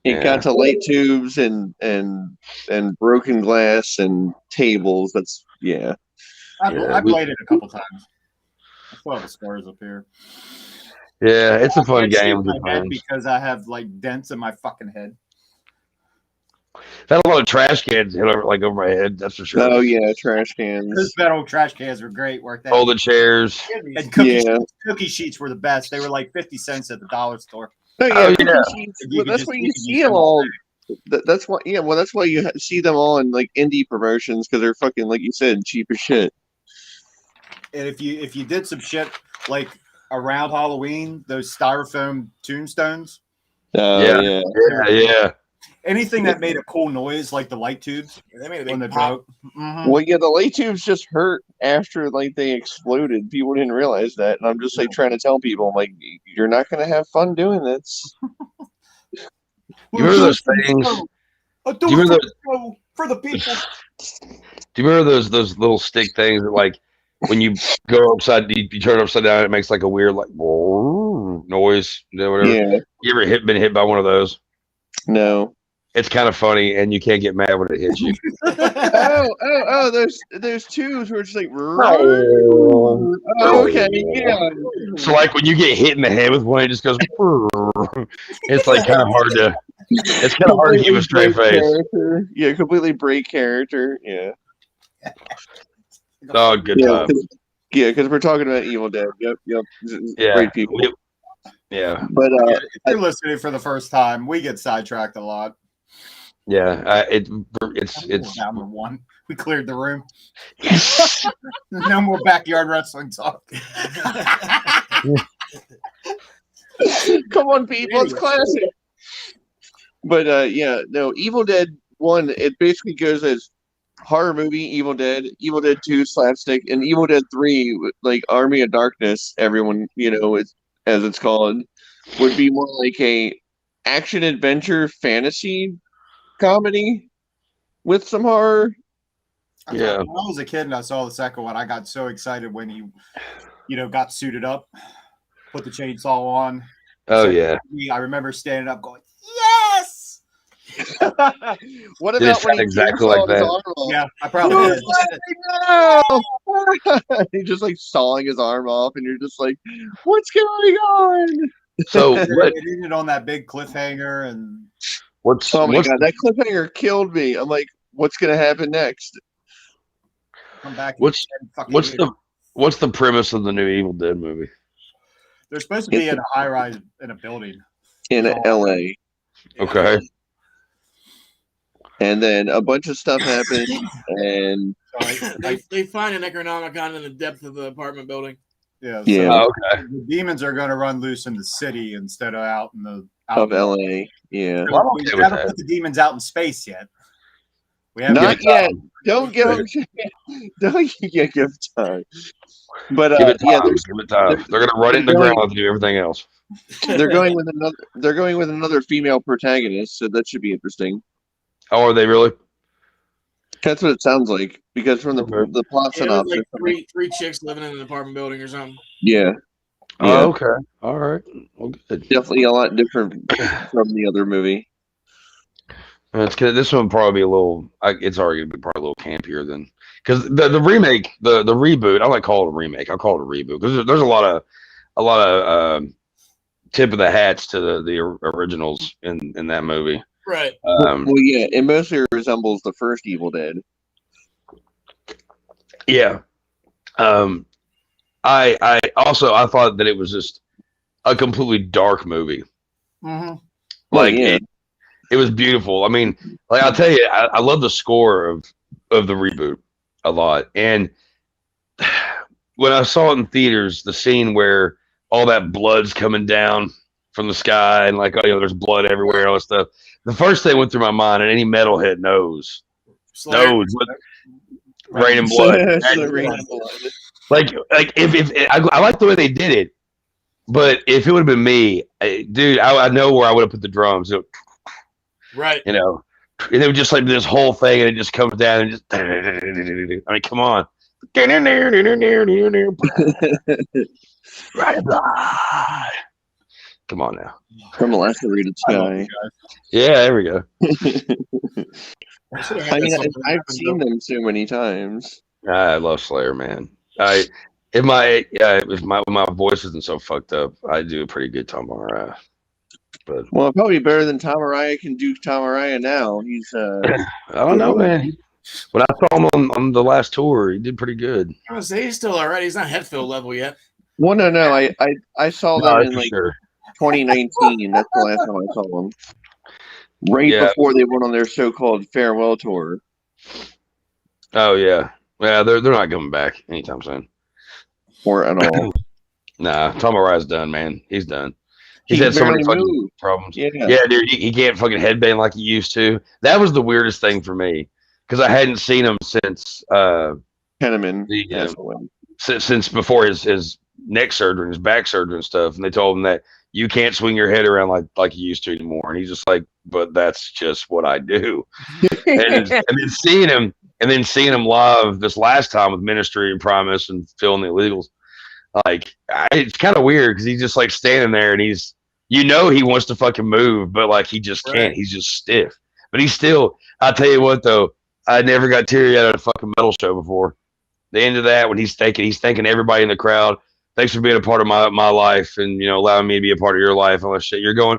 Speaker 1: It
Speaker 4: Yeah.
Speaker 1: got to light tubes and broken glass and tables. That's yeah.
Speaker 2: I played it a couple times. I still have the scars up here.
Speaker 4: Yeah, it's a fun
Speaker 2: I can't see
Speaker 4: game.
Speaker 2: my head because I have like dents in my fucking head.
Speaker 4: Had a lot of trash cans hit over my head. That's for sure.
Speaker 1: Oh yeah, trash
Speaker 2: Those
Speaker 1: cans.
Speaker 2: metal trash cans were great. Worked out.
Speaker 4: Folded chairs.
Speaker 2: And cookie,
Speaker 1: Yeah.
Speaker 2: cookie sheets were the best. They were like 50 cents at the dollar store.
Speaker 1: Oh yeah,
Speaker 4: Oh,
Speaker 1: cookie
Speaker 4: yeah.
Speaker 1: sheets.
Speaker 2: You
Speaker 1: Well,
Speaker 2: could
Speaker 1: that's
Speaker 2: just-
Speaker 1: why
Speaker 2: you
Speaker 1: you
Speaker 2: could
Speaker 1: see
Speaker 2: use
Speaker 1: them
Speaker 2: them all
Speaker 1: all. That's why. Yeah, well, that's why you see them all in like indie promotions because they're fucking like you said, cheap as shit.
Speaker 2: And if you did some shit like around Halloween, those styrofoam tombstones,
Speaker 1: Oh
Speaker 4: Yeah.
Speaker 1: yeah.
Speaker 4: Yeah.
Speaker 2: anything that made a cool noise, like the light tubes
Speaker 3: They made a
Speaker 2: when they
Speaker 3: big pop.
Speaker 2: broke. Mhm.
Speaker 1: Well, yeah, the light tubes just hurt after like they exploded. People didn't realize that, and I'm just like trying to tell people, I'm like, you're not gonna have fun doing this.
Speaker 4: You remember those things?
Speaker 2: I'll
Speaker 4: Do you remember
Speaker 2: it for the people.
Speaker 4: Do you remember those little stick things that like when you go upside, you turn it upside down, it makes like a weird like noise, whatever.
Speaker 1: Yeah.
Speaker 4: You ever been hit by one of those?
Speaker 1: No.
Speaker 4: It's kind of funny, and you can't get mad when it hits you.
Speaker 1: Oh! There's tubes where it's like, oh, okay, yeah.
Speaker 4: So like when you get hit in the head with one, it just goes. It's like kind of hard to. It's kind of hard to keep a straight
Speaker 1: Break
Speaker 4: face.
Speaker 1: character. Yeah, completely break character. Yeah.
Speaker 4: Oh, good
Speaker 1: Yeah,
Speaker 4: time.
Speaker 1: because we're talking about Evil Dead. Yep.
Speaker 4: Yeah.
Speaker 1: Great people.
Speaker 4: Yeah.
Speaker 1: But
Speaker 2: If you're listening for the first time, we get sidetracked a lot.
Speaker 4: Yeah. It's
Speaker 2: Down to one. We cleared the room. No more backyard wrestling talk.
Speaker 1: come on, people, it's classic. But yeah, no, Evil Dead 1, it basically goes as horror movie, Evil Dead 2 slapstick, and Evil Dead 3 like Army of Darkness, everyone, is as it's called, would be more like a action adventure fantasy comedy with some horror.
Speaker 4: Yeah.
Speaker 2: When I was a kid and I saw the second one, I got so excited when he, got suited up, put the chainsaw on.
Speaker 4: Oh
Speaker 2: So,
Speaker 4: yeah.
Speaker 2: I remember standing up going, yes!
Speaker 1: What
Speaker 4: It
Speaker 1: about when
Speaker 4: sound
Speaker 1: he
Speaker 4: exactly
Speaker 1: chainsaws
Speaker 4: like
Speaker 1: his
Speaker 4: that.
Speaker 1: arm off?
Speaker 2: Yeah, I probably did.
Speaker 1: No! He's just like sawing his arm off, and you're just like, "What's going on?"
Speaker 4: So
Speaker 2: It
Speaker 4: what?
Speaker 2: ended on that big cliffhanger, and
Speaker 4: What's
Speaker 1: Oh my
Speaker 4: what's
Speaker 1: god, that cliffhanger killed me. I'm like, "What's gonna happen next?"
Speaker 2: come back. and
Speaker 4: What's-
Speaker 2: spend fucking
Speaker 4: what's
Speaker 2: years.
Speaker 4: what's the premise of the new Evil Dead movie?
Speaker 2: They're supposed to be in a high rise in a building.
Speaker 1: In LA,
Speaker 4: Okay.
Speaker 1: and then a bunch of stuff happened, and
Speaker 2: So
Speaker 3: They find an Necronomicon in the depth of the apartment building.
Speaker 2: yeah,
Speaker 1: Yeah.
Speaker 4: Oh, okay.
Speaker 2: the demons are going to run loose in the city instead of out in the
Speaker 1: of LA, yeah.
Speaker 4: Well, I'm
Speaker 2: We
Speaker 4: okay with
Speaker 2: haven't
Speaker 4: that.
Speaker 2: put the demons out in space yet. We haven't.
Speaker 1: Not
Speaker 4: Give it
Speaker 1: yet.
Speaker 4: time.
Speaker 1: Don't give them. Don't give time. But
Speaker 4: Give it
Speaker 1: yeah,
Speaker 4: time. Give it time. They're gonna run it in the ground like they do everything else.
Speaker 1: they're going with another. They're going with another female protagonist, so that should be interesting.
Speaker 4: Oh, are they really?
Speaker 1: That's what it sounds like because from the plot
Speaker 3: Yeah, it was
Speaker 1: synopsis.
Speaker 3: like three chicks living in an apartment building or something.
Speaker 1: Yeah,
Speaker 4: Oh, okay. All right. Well, good.
Speaker 1: definitely a lot different from the other movie.
Speaker 4: It's this one probably be a little. It's already gonna be probably a little campier than because the remake, the reboot. I like call it a remake. I call it a reboot because there's a lot of tip of the hats to the originals in that movie.
Speaker 3: Right.
Speaker 1: Well, yeah, it mostly resembles the first Evil Dead.
Speaker 4: Yeah. I also I thought that it was just a completely dark movie.
Speaker 2: Mm-hmm.
Speaker 4: Like
Speaker 1: yeah.
Speaker 4: it was beautiful. I mean, like I'll tell you, I love the score of the reboot a lot. And when I saw it in theaters, the scene where all that blood's coming down from the sky and like, oh, you know, there's blood everywhere, all that stuff. The first thing went through my mind, and any metalhead knows what Rain and Blood. Like if I like the way they did it, but if it would have been me, dude, I know where I would have put the drums.
Speaker 3: Right.
Speaker 4: You know, and it would just like this whole thing, and it just comes down and just. I mean, come on. Right. Come on now.
Speaker 1: From a lacerated sky.
Speaker 4: Yeah, there we go.
Speaker 1: I mean, I've seen them so many times.
Speaker 4: I love Slayer, man. If my voice isn't so fucked up, I do a pretty good Tom Araya. But
Speaker 1: well, probably better than Tom Araya can do Tom Araya now. He's
Speaker 4: I don't know, man. When I saw him on the last tour, he did pretty good.
Speaker 3: I was say he's still alright. He's not Hetfield level yet.
Speaker 1: Well, no. I saw them in like
Speaker 4: sure.
Speaker 1: 2019. That's the last time I saw them. Right before they went on their so-called farewell tour.
Speaker 4: Oh yeah, they're not coming back anytime soon.
Speaker 1: Or at all.
Speaker 4: Nah, Tom Araya's done, man. He's done. He's had so many fucking problems. Yeah, dude, he can't fucking headbang like he used to. That was the weirdest thing for me because I hadn't seen him since
Speaker 1: Henneman.
Speaker 4: Since before his neck surgery, his back surgery and stuff, and they told him that you can't swing your head around like you used to anymore, and he's just like, but that's just what I do. and then seeing him live this last time with Ministry and Promise and Phil and the Illegals, like it's kind of weird because he's just like standing there and he's, you know, he wants to fucking move, but like he just can't. He's just stiff. But he's still. I'll tell you what though, I never got teary out at a fucking metal show before. The end of that when he's thanking everybody in the crowd. Thanks for being a part of my life and, you know, allowing me to be a part of your life. All that shit. You're going,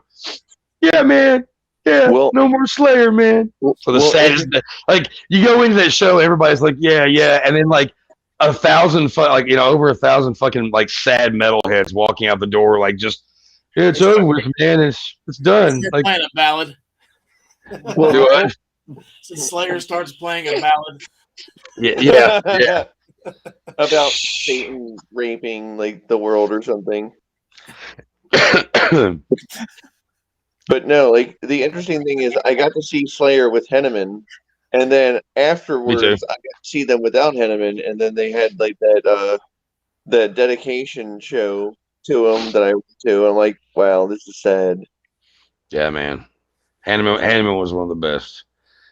Speaker 4: yeah, man. Yeah, well, no more Slayer, man. So the saddest, like you go into that show, everybody's like, yeah, and then like 1,000, like you know, over 1,000 fucking like sad metalheads walking out the door, like just it's over with, man. It's done.
Speaker 3: You're
Speaker 4: like
Speaker 3: playing a ballad.
Speaker 4: Well,
Speaker 3: so Slayer starts playing a ballad.
Speaker 4: Yeah.
Speaker 1: About Satan raping like the world or something. But no, like the interesting thing is I got to see Slayer with Henneman, and then afterwards I got to see them without Henneman, and then they had like that dedication show to him that I went to. I'm like, wow, this is sad.
Speaker 4: Yeah, man. Henneman was one of the best.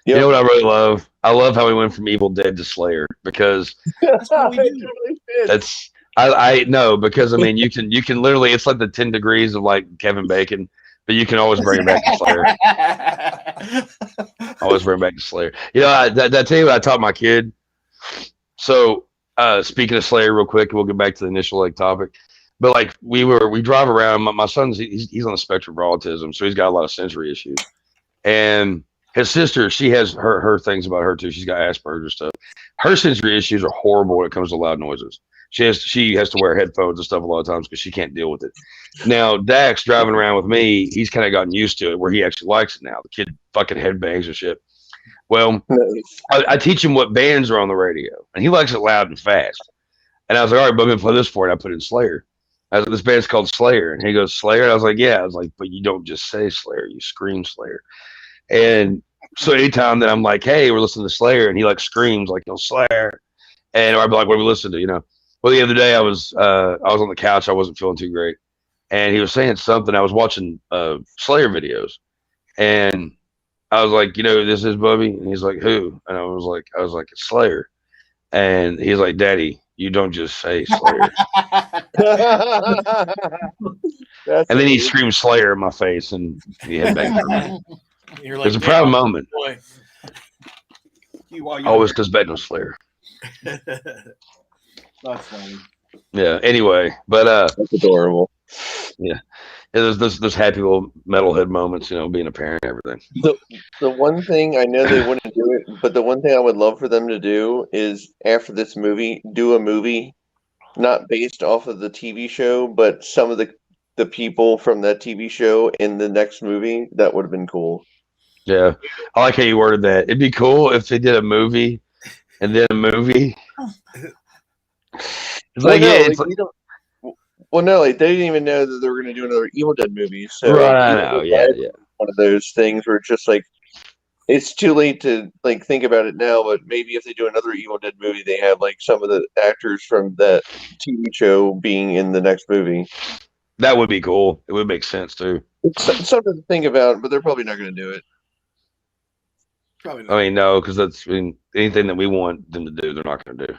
Speaker 1: Yep.
Speaker 4: You know what I really love? I love how we went from Evil Dead to Slayer because that's I know because I mean you can literally, it's like the 10 degrees of like Kevin Bacon, but you can always bring it back to Slayer. Always bring it back to Slayer. You know, I tell you what I taught my kid. So speaking of Slayer, real quick, we'll get back to the initial like topic. But like we drive around. My son's he's on the spectrum of autism, so he's got a lot of sensory issues, and his sister, she has her things about her too. She's got Asperger's stuff. Her sensory issues are horrible when it comes to loud noises. She has to wear headphones and stuff a lot of times because she can't deal with it. Now Dax driving around with me, he's kind of gotten used to it where he actually likes it now. The kid fucking headbangs and shit. Well, I teach him what bands are on the radio, and he likes it loud and fast. And I was like, all right, but I'm gonna play this for it. I put in Slayer. I was like, this band's called Slayer, and he goes, Slayer. And I was like, yeah. I was like, but you don't just say Slayer, you scream Slayer. And so anytime that I'm like, hey, we're listening to Slayer, and he like screams like, Slayer, and I'd be like, what are we listening to? You know. Well, the other day I was on the couch, I wasn't feeling too great, and he was saying something. I was watching Slayer videos, and I was like, you know who this is, Bubby? And he's like, who? And I was like, it's Slayer. And he's like, Daddy, you don't just say Slayer.
Speaker 1: That's
Speaker 4: And then he
Speaker 1: amazing.
Speaker 4: screamed Slayer in my face, and he hit back.
Speaker 3: You're
Speaker 4: It
Speaker 3: like,
Speaker 4: was a proud
Speaker 3: "Damn,
Speaker 4: moment.
Speaker 3: boy."
Speaker 2: While you
Speaker 4: Always because Beckham Slayer.
Speaker 2: That's funny.
Speaker 4: Yeah. Anyway, but
Speaker 1: That's adorable.
Speaker 4: there's happy little metalhead moments, being a parent and everything.
Speaker 1: The one thing I know they wouldn't do it, but the one thing I would love for them to do is after this movie, do a movie not based off of the TV show, but some of the people from that TV show in the next movie. That would have been cool.
Speaker 4: Yeah, I like how you worded that. It'd be cool if they did a movie and then a movie. It's like,
Speaker 1: no,
Speaker 4: yeah,
Speaker 1: like,
Speaker 4: it's like,
Speaker 1: we don't. Well, no, like they didn't even know that they were going to do another Evil Dead movie. So
Speaker 4: right. I know. Yeah, yeah.
Speaker 1: one of those things where it's just like it's too late to like think about it now. But maybe if they do another Evil Dead movie, they have like some of the actors from that TV show being in the next movie.
Speaker 4: That would be cool. It would make sense too.
Speaker 1: It's something to think about, but they're probably not going to do it.
Speaker 3: Probably not.
Speaker 4: I mean, no, because anything that we want them to do, they're not going to do.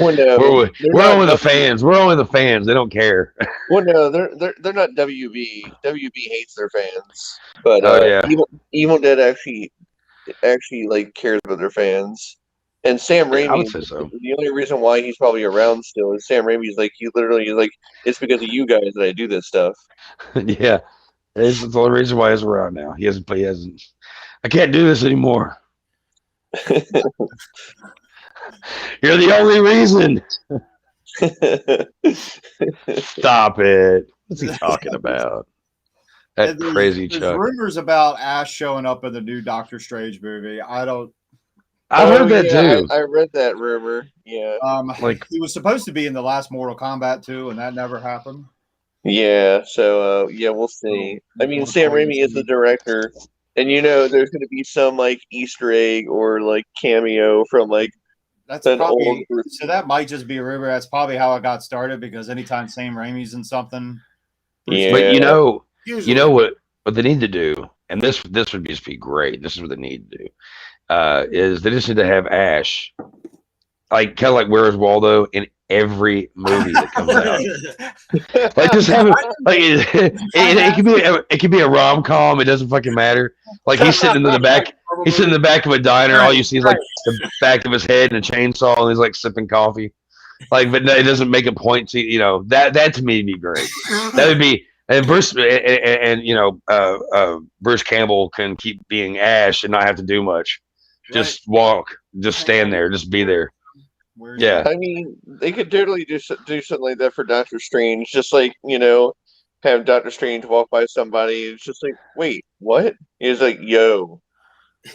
Speaker 1: Well, no,
Speaker 4: we're
Speaker 1: not
Speaker 4: only the
Speaker 1: W-
Speaker 4: fans. We're only the fans. They don't care.
Speaker 1: Well, no, they're not WB. WB hates their fans, but
Speaker 4: Oh, yeah.
Speaker 1: Evil Dead actually like cares about their fans. And Sam
Speaker 4: Yeah, I
Speaker 1: Raimi,
Speaker 4: would say so.
Speaker 1: the only reason why he's probably around still is Sam Raimi's like he literally is like it's because of you guys that I do this stuff.
Speaker 4: Yeah, it's the only reason why he's around now. He hasn't. I can't do this anymore. You're the only reason. Stop it. What's he talking about? That
Speaker 2: And
Speaker 4: crazy
Speaker 2: there's
Speaker 4: Chuck.
Speaker 2: rumors about Ash showing up in the new Doctor Strange movie.
Speaker 4: I've heard
Speaker 1: Oh,
Speaker 4: that
Speaker 1: yeah,
Speaker 4: too.
Speaker 1: I read that rumor. Yeah.
Speaker 4: Like-
Speaker 2: he was supposed to be in the last Mortal Kombat 2, and that never happened.
Speaker 1: Yeah, so yeah, we'll see. I mean, Sam Raimi is the director, and there's going to be some like Easter egg or like cameo from like
Speaker 2: That's
Speaker 1: an
Speaker 2: probably
Speaker 1: old.
Speaker 2: so. That might just be a rumor. That's probably how it got started. Because anytime Sam Raimi's in something,
Speaker 1: Yeah,
Speaker 4: But
Speaker 3: Usually.
Speaker 4: you know what they need to do, and this would just be great. This is what they need to do. Is they just need to have Ash, like kind of like Where's Waldo in every movie that comes out. Like just have it. Like it could be a rom com. It doesn't fucking matter. Like he's sitting in the back. He's sitting in the back of a diner. All you see is like the back of his head and a chainsaw, and he's like sipping coffee. Like, but no, it doesn't make a point to that to me would be great. That would be. And Bruce Bruce Campbell can keep being Ash and not have to do much. Just walk, just stand there, just be there.
Speaker 2: where's
Speaker 4: Yeah.
Speaker 1: I mean, they could totally do something like that for Doctor Strange. Just like have Doctor Strange walk by somebody. It's just like, wait, what? He's like, yo,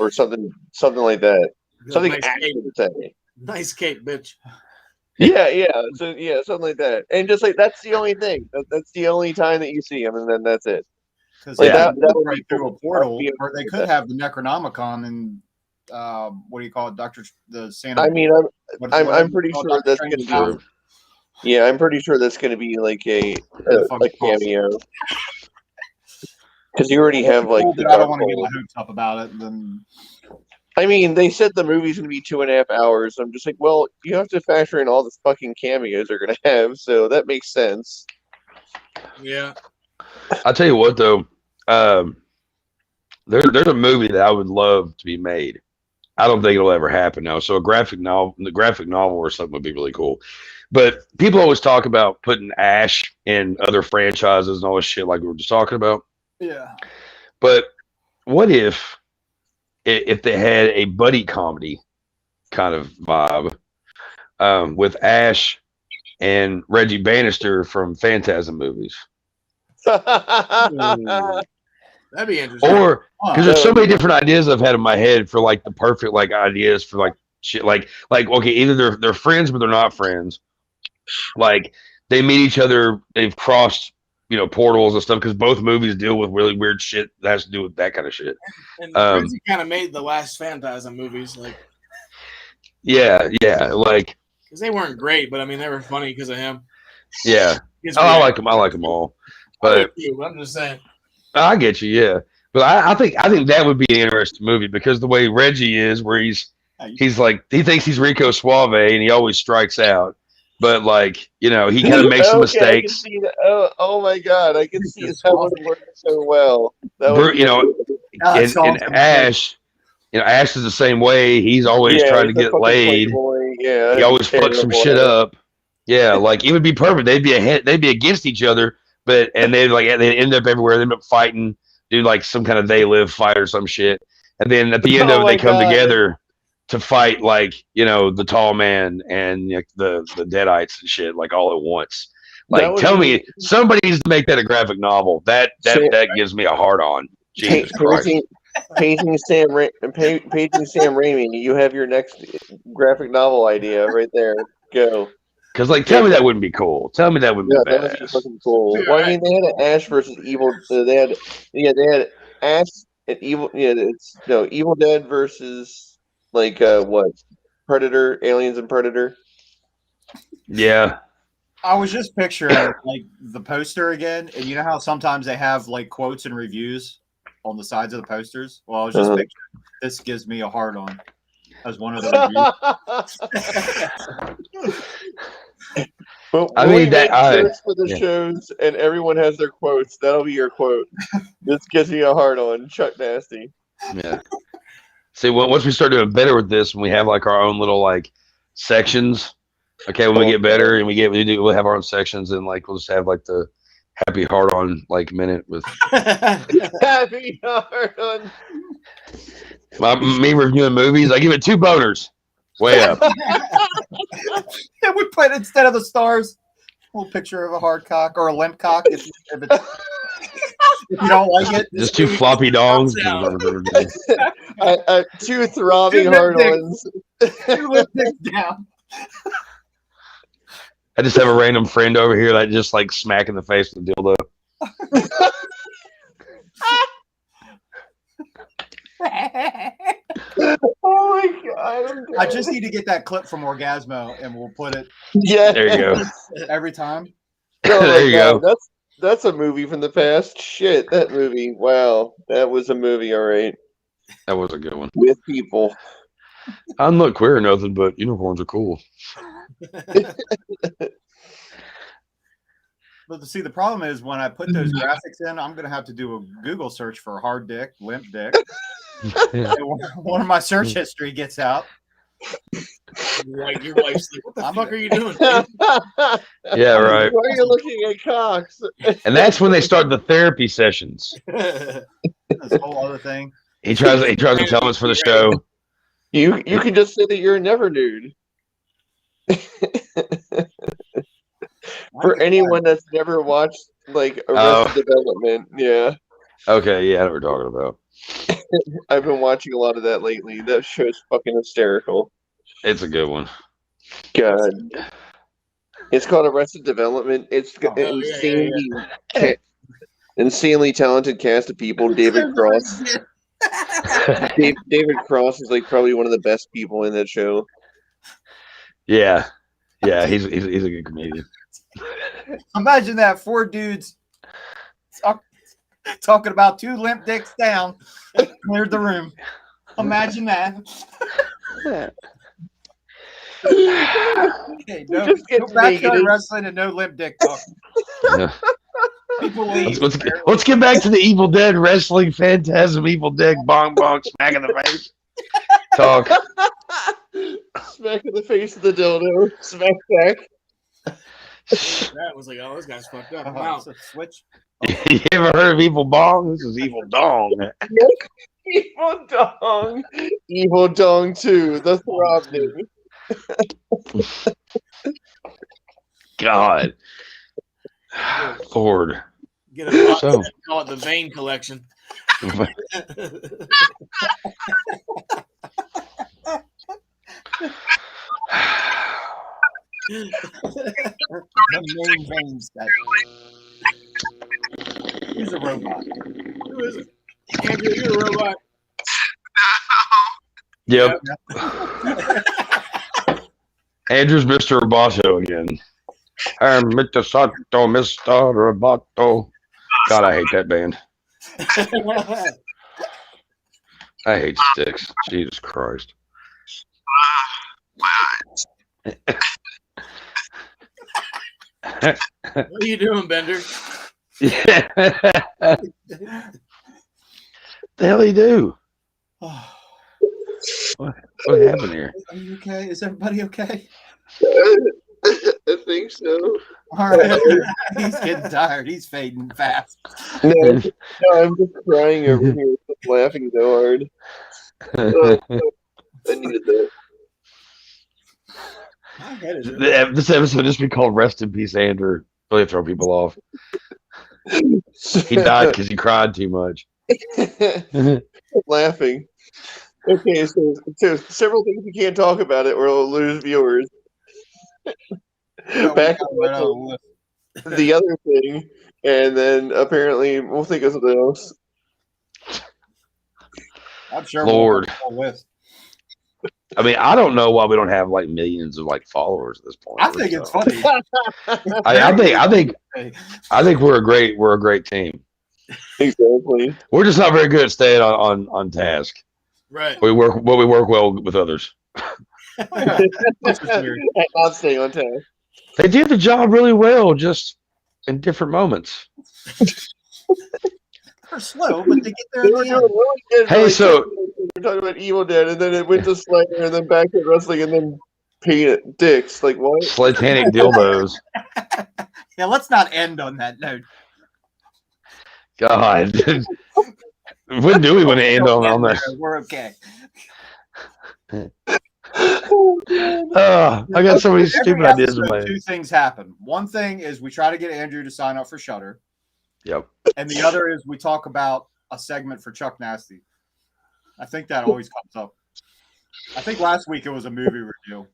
Speaker 1: or something like that. Something
Speaker 3: nice
Speaker 1: Ash
Speaker 3: cape.
Speaker 1: would say.
Speaker 3: Nice cape, bitch.
Speaker 1: Yeah. So yeah, something like that. And just like that's the only thing. That's the only time that you see him, and then that's it.
Speaker 2: Because
Speaker 1: Like,
Speaker 2: that
Speaker 1: that would
Speaker 2: right
Speaker 1: be
Speaker 2: through a
Speaker 1: cool.
Speaker 2: portal,
Speaker 1: I'd be
Speaker 2: or they
Speaker 1: okay
Speaker 2: could
Speaker 1: with
Speaker 2: have the Necronomicon and what do you call it, the Santa.
Speaker 1: I mean,
Speaker 2: what-
Speaker 1: I'm
Speaker 2: whatever
Speaker 1: pretty
Speaker 2: it's called,
Speaker 1: sure
Speaker 2: Doctor
Speaker 1: that's
Speaker 2: Strange's
Speaker 1: gonna be.
Speaker 2: house.
Speaker 1: Yeah, I'm pretty sure that's going to be like a
Speaker 2: fucking
Speaker 1: cameo. Because you already have like the
Speaker 2: But I don't want to get
Speaker 1: Darkhold.
Speaker 2: my hopes up about it. Then
Speaker 1: I mean, they said the movie's going to be 2.5 hours. I'm just like, well, you have to factor in all the fucking cameos they're going to have, so that makes sense.
Speaker 3: Yeah.
Speaker 4: I'll tell you what though, there's a movie that I would love to be made. I don't think it'll ever happen now. So the graphic novel or something would be really cool. But people always talk about putting Ash in other franchises and all this shit like we were just talking about.
Speaker 2: yeah,
Speaker 4: But what if they had a buddy comedy kind of vibe with Ash and Reggie Bannister from Phantasm movies?
Speaker 3: That'd be interesting.
Speaker 4: Or because there's so
Speaker 1: So-
Speaker 4: many different ideas I've had in my head for like the perfect like ideas for like shit like okay, either they're friends but they're not friends. Like they meet each other, they've crossed portals and stuff because both movies deal with really weird shit that has to do with that kind of shit.
Speaker 3: And
Speaker 4: um,
Speaker 3: Reggie kind of made the last Phantasm movies, like,
Speaker 4: Yeah, like
Speaker 3: because they weren't great, but I mean they were funny because of him.
Speaker 4: yeah.
Speaker 3: His
Speaker 4: Oh, I
Speaker 3: reaction.
Speaker 4: like them. I like them all.
Speaker 3: I do
Speaker 4: But
Speaker 3: too, I'm just saying.
Speaker 4: I get you, yeah. But I think that would be an interesting movie because the way Reggie is, where he's like he thinks he's Rico Suave and he always strikes out, but like he kind of makes some
Speaker 1: Okay, I can
Speaker 4: mistakes.
Speaker 1: see that. Oh my god, I can see that would work so well. That would be
Speaker 2: That's
Speaker 4: and
Speaker 2: awesome.
Speaker 4: Ash, Ash is the same way. He's always trying to
Speaker 1: he's a
Speaker 4: get
Speaker 1: fucking
Speaker 4: laid.
Speaker 1: playboy. Yeah,
Speaker 4: He always fucks some shit up. Yeah, like it would be perfect. They'd be against each other, and they'd end up everywhere. They end up fighting, do like some kind of they live fight or some shit, and then at the end of it, they come together to fight like the tall man and the deadites and shit like all at once. Like, tell me, somebody needs to make that a graphic novel. That gives me a hard on. Jesus Christ.
Speaker 1: Paging Sam Raimi, you have your next graphic novel idea right there. Go.
Speaker 4: Because tell me that wouldn't be cool. Tell me that wouldn't be badass.
Speaker 1: That would be fucking cool. Well, I mean, they had an Ash versus Evil. They had Ash and Evil. Yeah, Evil Dead versus what? Predator, Aliens, and Predator.
Speaker 4: Yeah.
Speaker 2: I was just picturing like the poster again, and you know how sometimes they have like quotes and reviews on the sides of the posters. Well, I was just picturing this gives me a hard on as one of the reviews.
Speaker 1: But
Speaker 4: I mean that
Speaker 1: for the shows, and everyone has their quotes. That'll be your quote. This gives me a hard on. Chuck Nasty.
Speaker 4: Yeah. See, once we start doing better with this, when we have like our own little like sections. Okay, when we get better and we'll have our own sections, and like we'll just have like the happy hard on like minute with
Speaker 1: happy hard on.
Speaker 4: Me reviewing movies. I give it 2 boners. Way up.
Speaker 2: Yeah, we put instead of the stars, a little picture of a hard cock or a limp cock if you don't like it.
Speaker 4: Just 2 floppy dongs.
Speaker 1: 2 throbbing hard ons.
Speaker 2: 2 lip dicks down.
Speaker 4: I just have a random friend over here that just like smack in the face with a dildo.
Speaker 1: Oh my god!
Speaker 2: I just need to get that clip from Orgasmo, and we'll put it.
Speaker 1: Yeah,
Speaker 4: there you go.
Speaker 2: Every time.
Speaker 1: Oh
Speaker 4: there you go.
Speaker 1: That's a movie from the past. Shit, that movie. Wow, that was a movie. All right,
Speaker 4: that was a good one.
Speaker 1: With people.
Speaker 4: I'm not queer or nothing, but unicorns are cool.
Speaker 2: But see, the problem is when I put those graphics in, I'm going to have to do a Google search for hard dick, limp dick. One of my search history gets out.
Speaker 3: Like your wife's like, what the fuck are you doing?
Speaker 4: Yeah, right.
Speaker 1: Why are you looking at cocks?
Speaker 4: And that's when they start the therapy sessions.
Speaker 2: That's a whole other thing.
Speaker 4: He tries to tell us for the show.
Speaker 1: You can just say that you're never nude. For anyone that's never watched like Arrested Development, yeah.
Speaker 4: Okay, yeah, I know what we're talking about.
Speaker 1: I've been watching a lot of that lately. That show's fucking hysterical.
Speaker 4: It's a good one.
Speaker 1: God. It's called Arrested Development. It's insanely talented cast of people. David Cross. David Cross is like probably one of the best people in that show.
Speaker 4: Yeah, he's a good comedian.
Speaker 2: Imagine that 4 dudes talking about 2 limp dicks down, cleared the room. Imagine that. Okay, no backyard wrestling and no limp dick talk.
Speaker 4: Yeah.
Speaker 2: People leave.
Speaker 4: Let's get back to the Evil Dead wrestling phantasm. Evil Dead bong bong smack in the face. Talk.
Speaker 1: Smack in the face of the dildo. Smack back.
Speaker 3: That was like, oh, this guy's fucked up. Wow.
Speaker 2: Switch.
Speaker 4: You ever heard of Evil Bong? This is Evil Dong.
Speaker 1: Evil Dong. Evil Dong 2. The Throb Dude.
Speaker 4: God. Lord.
Speaker 3: Get a box and call it the Vein Collection.
Speaker 2: The main veins that. He's a robot.
Speaker 3: Who is it? Andrew, you're a robot.
Speaker 4: Yep. Andrew's Mr. Roboto again. I'm Mr. Sato, Mr. Roboto. God, I hate that band. I hate sticks. Jesus Christ.
Speaker 3: What are you doing, Bender?
Speaker 4: Yeah. The hell you do? What happened here?
Speaker 2: Are you okay? Is everybody okay?
Speaker 1: I think so.
Speaker 2: All right. He's getting tired. He's fading fast.
Speaker 1: No, I'm just crying over here, just laughing so hard. I needed that.
Speaker 3: My head is really-
Speaker 4: This episode just be called "Rest in Peace, Andrew." Really throw people off. He died because he cried too much.
Speaker 1: Laughing. Okay, so several things we can't talk about it or we'll lose viewers. Back
Speaker 2: Right on the list.
Speaker 1: to the other thing, and then apparently we'll think of something else.
Speaker 2: I'm sure
Speaker 4: Lord.
Speaker 2: we'll have a full list.
Speaker 4: I mean, I don't know why we don't have like millions of like followers at this point.
Speaker 2: I think it's funny.
Speaker 4: I think we're a great team.
Speaker 1: Exactly.
Speaker 4: We're just not very good at staying on task.
Speaker 3: Right.
Speaker 4: We work well with others.
Speaker 2: This is weird.
Speaker 1: Not staying on task.
Speaker 4: They did the job really well, just in different moments.
Speaker 2: They're slow, but they get there
Speaker 1: They
Speaker 2: in
Speaker 1: were
Speaker 2: the
Speaker 1: doing
Speaker 2: end.
Speaker 1: really good.
Speaker 4: Hey,
Speaker 1: like,
Speaker 4: so-
Speaker 1: we're talking about Evil Dead, and then it went to Slayer, and then back to wrestling, and then peanut dicks. Like what?
Speaker 4: Satanic dildos.
Speaker 2: Yeah, let's not end on that note.
Speaker 4: God. When do we want to end on that?
Speaker 2: We're okay.
Speaker 4: I got so many stupid
Speaker 2: Every
Speaker 4: ideas in
Speaker 2: episode,
Speaker 4: my head.
Speaker 2: two things happen. One thing is we try to get Andrew to sign up for Shudder,
Speaker 4: Yep.
Speaker 2: and the other is we talk about a segment for Chuck Nasty. I think that always comes up. I think last week it was a movie review,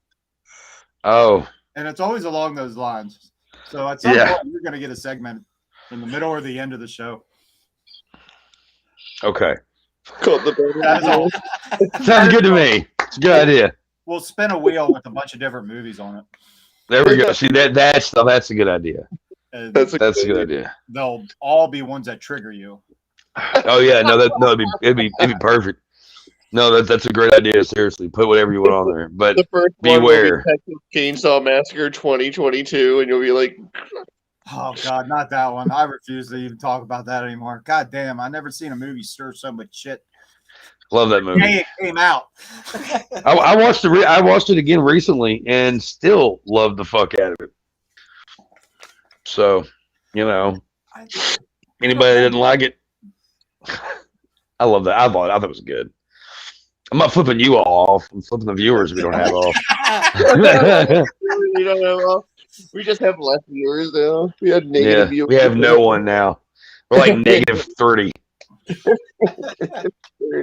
Speaker 4: Oh,
Speaker 2: and it's always along those lines. So at some
Speaker 4: Yeah.
Speaker 2: point, you're going to get a segment in the middle or the end of the show.
Speaker 4: okay.
Speaker 1: Called the
Speaker 2: That is all.
Speaker 4: Sounds good to me. It's a good idea.
Speaker 2: We'll spin a wheel with a bunch of different movies on it.
Speaker 4: There we go. See that's a good idea.
Speaker 2: And
Speaker 1: That's a
Speaker 4: That's a good idea.
Speaker 2: they'll all be ones that trigger you.
Speaker 4: Oh yeah, no, it'd be perfect. No, that's a great idea. Seriously, put whatever you want on there, but
Speaker 1: The first one will
Speaker 4: beware.
Speaker 1: be Texas Chainsaw Massacre 2022, and you'll be like,
Speaker 2: Oh God, not that one. I refuse to even talk about that anymore. God damn, I never seen a movie stir so much shit.
Speaker 4: love that movie.
Speaker 2: Hey, it came out.
Speaker 4: I watched it. I watched it again recently, and still loved the fuck out of it. So, anybody that didn't like it, I love that. I thought it was good. I'm not flipping you all off. I'm flipping the viewers we don't have off.
Speaker 1: we don't have. We just have less viewers now. We had
Speaker 4: Yeah,
Speaker 1: negative viewers.
Speaker 4: we have no one now. We're like negative 30.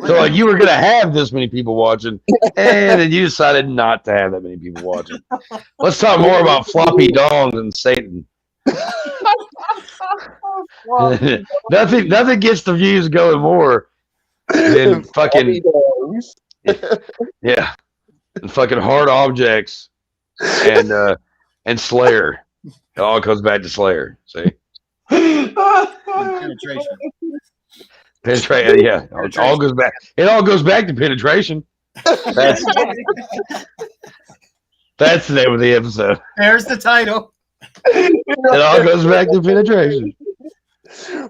Speaker 4: So like you were gonna have this many people watching, and then you decided not to have that many people watching. Let's talk more about floppy dongs and Satan. nothing gets the views going more than fucking yeah, and fucking hard objects and Slayer. It all comes back to Slayer. See,
Speaker 2: Penetration.
Speaker 4: penetration. Yeah, it all goes back. It all goes back to penetration. That's the name of the episode.
Speaker 2: There's the title.
Speaker 4: It all goes back to penetration.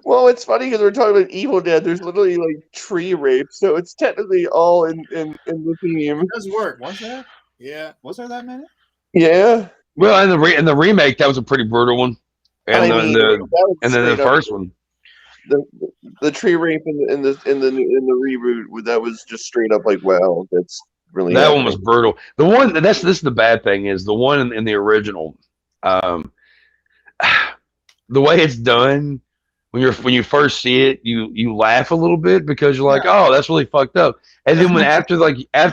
Speaker 1: Well, it's funny because we're talking about Evil Dead. There's literally like tree rape, so it's technically all in the theme.
Speaker 3: It does work.
Speaker 2: Was there?
Speaker 3: Yeah.
Speaker 2: Was there that many?
Speaker 1: Yeah.
Speaker 4: Well, in the remake, that was a pretty brutal one, and
Speaker 1: I
Speaker 4: then
Speaker 1: mean,
Speaker 4: the
Speaker 1: that was
Speaker 4: and then the
Speaker 1: straight up-
Speaker 4: first one.
Speaker 1: the tree rape in the reboot, that was just straight up like, wow, that's really
Speaker 4: That one was brutal. The one this is the bad thing is the one in the original. The way it's done when you first see it, you laugh a little bit because you're like, oh, that's really fucked up. And then after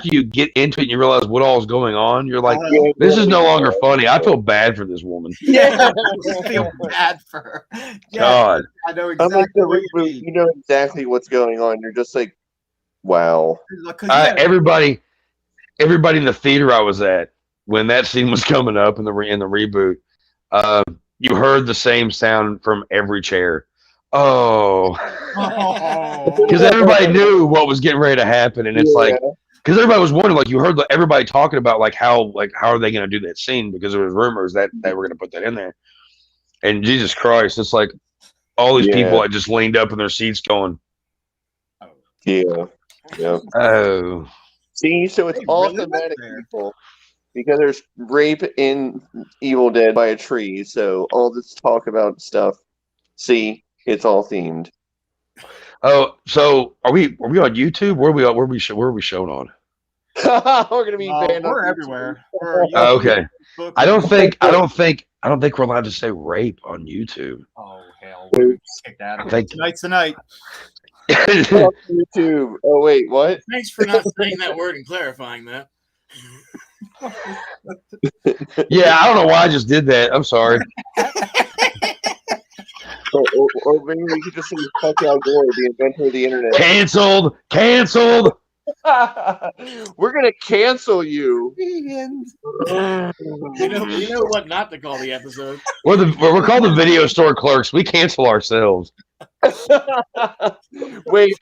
Speaker 4: you get into it and you realize what all is going on, you're like, this is no longer funny. I feel bad for this woman.
Speaker 2: Yeah, I feel bad for her. Yeah,
Speaker 4: God.
Speaker 2: I know
Speaker 1: I'm like
Speaker 2: exactly
Speaker 1: the
Speaker 2: what you
Speaker 1: reboot,
Speaker 2: mean.
Speaker 1: you know exactly what's going on. You're just like, wow.
Speaker 2: Look, 'cause yeah,
Speaker 4: Everybody in the theater I was at when that scene was coming up in the reboot, you heard the same sound from every chair. Oh,
Speaker 3: Oh.
Speaker 4: because everybody knew what was getting ready to happen, and it's like, because everybody was wondering, like you heard everybody talking about like how are they going to do that scene, because there was rumors that they were going to put that in there, and Jesus Christ, it's like all these people that just leaned up in their seats going,
Speaker 1: yeah.
Speaker 4: oh,
Speaker 1: See, so it's
Speaker 2: They
Speaker 1: all
Speaker 2: really went
Speaker 1: thematic,
Speaker 2: there.
Speaker 1: people, because there's rape in Evil Dead by a tree. So all this talk about stuff. See, it's all themed.
Speaker 4: oh. So are we on YouTube? Where are we showing on?
Speaker 1: We're gonna be banned.
Speaker 2: We're
Speaker 1: on
Speaker 2: everywhere. We're
Speaker 4: Oh, okay.
Speaker 2: Facebook,
Speaker 4: I don't think we're allowed to say rape on YouTube.
Speaker 2: Oh hell, we're gonna get kicked out of
Speaker 4: I
Speaker 2: here.
Speaker 4: think-
Speaker 2: Tonight's the night.
Speaker 1: YouTube. YouTube. Oh wait, what?
Speaker 3: Thanks for not saying that word and clarifying that.
Speaker 4: Yeah, I don't know why I just did that. I'm sorry.
Speaker 1: Or maybe we could just say fuck Al Gore, the inventor of the internet.
Speaker 4: Canceled.
Speaker 1: We're gonna cancel you.
Speaker 3: You know what not to call the episode.
Speaker 4: We're called the video store clerks. We cancel ourselves.
Speaker 1: Wait.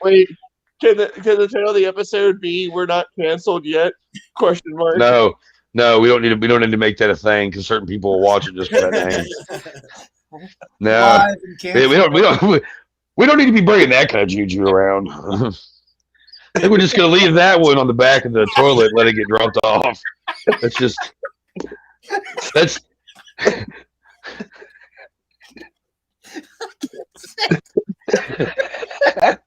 Speaker 1: Can the title of the episode be "We're not canceled yet?" Question mark.
Speaker 4: No, we don't need to make that a thing, because certain people will watch it just for that name. No,
Speaker 2: Live and canceled.
Speaker 4: we don't need to be bringing that kind of juju around. I think we're just gonna leave that one on the back of the toilet, and let it get dropped off. That's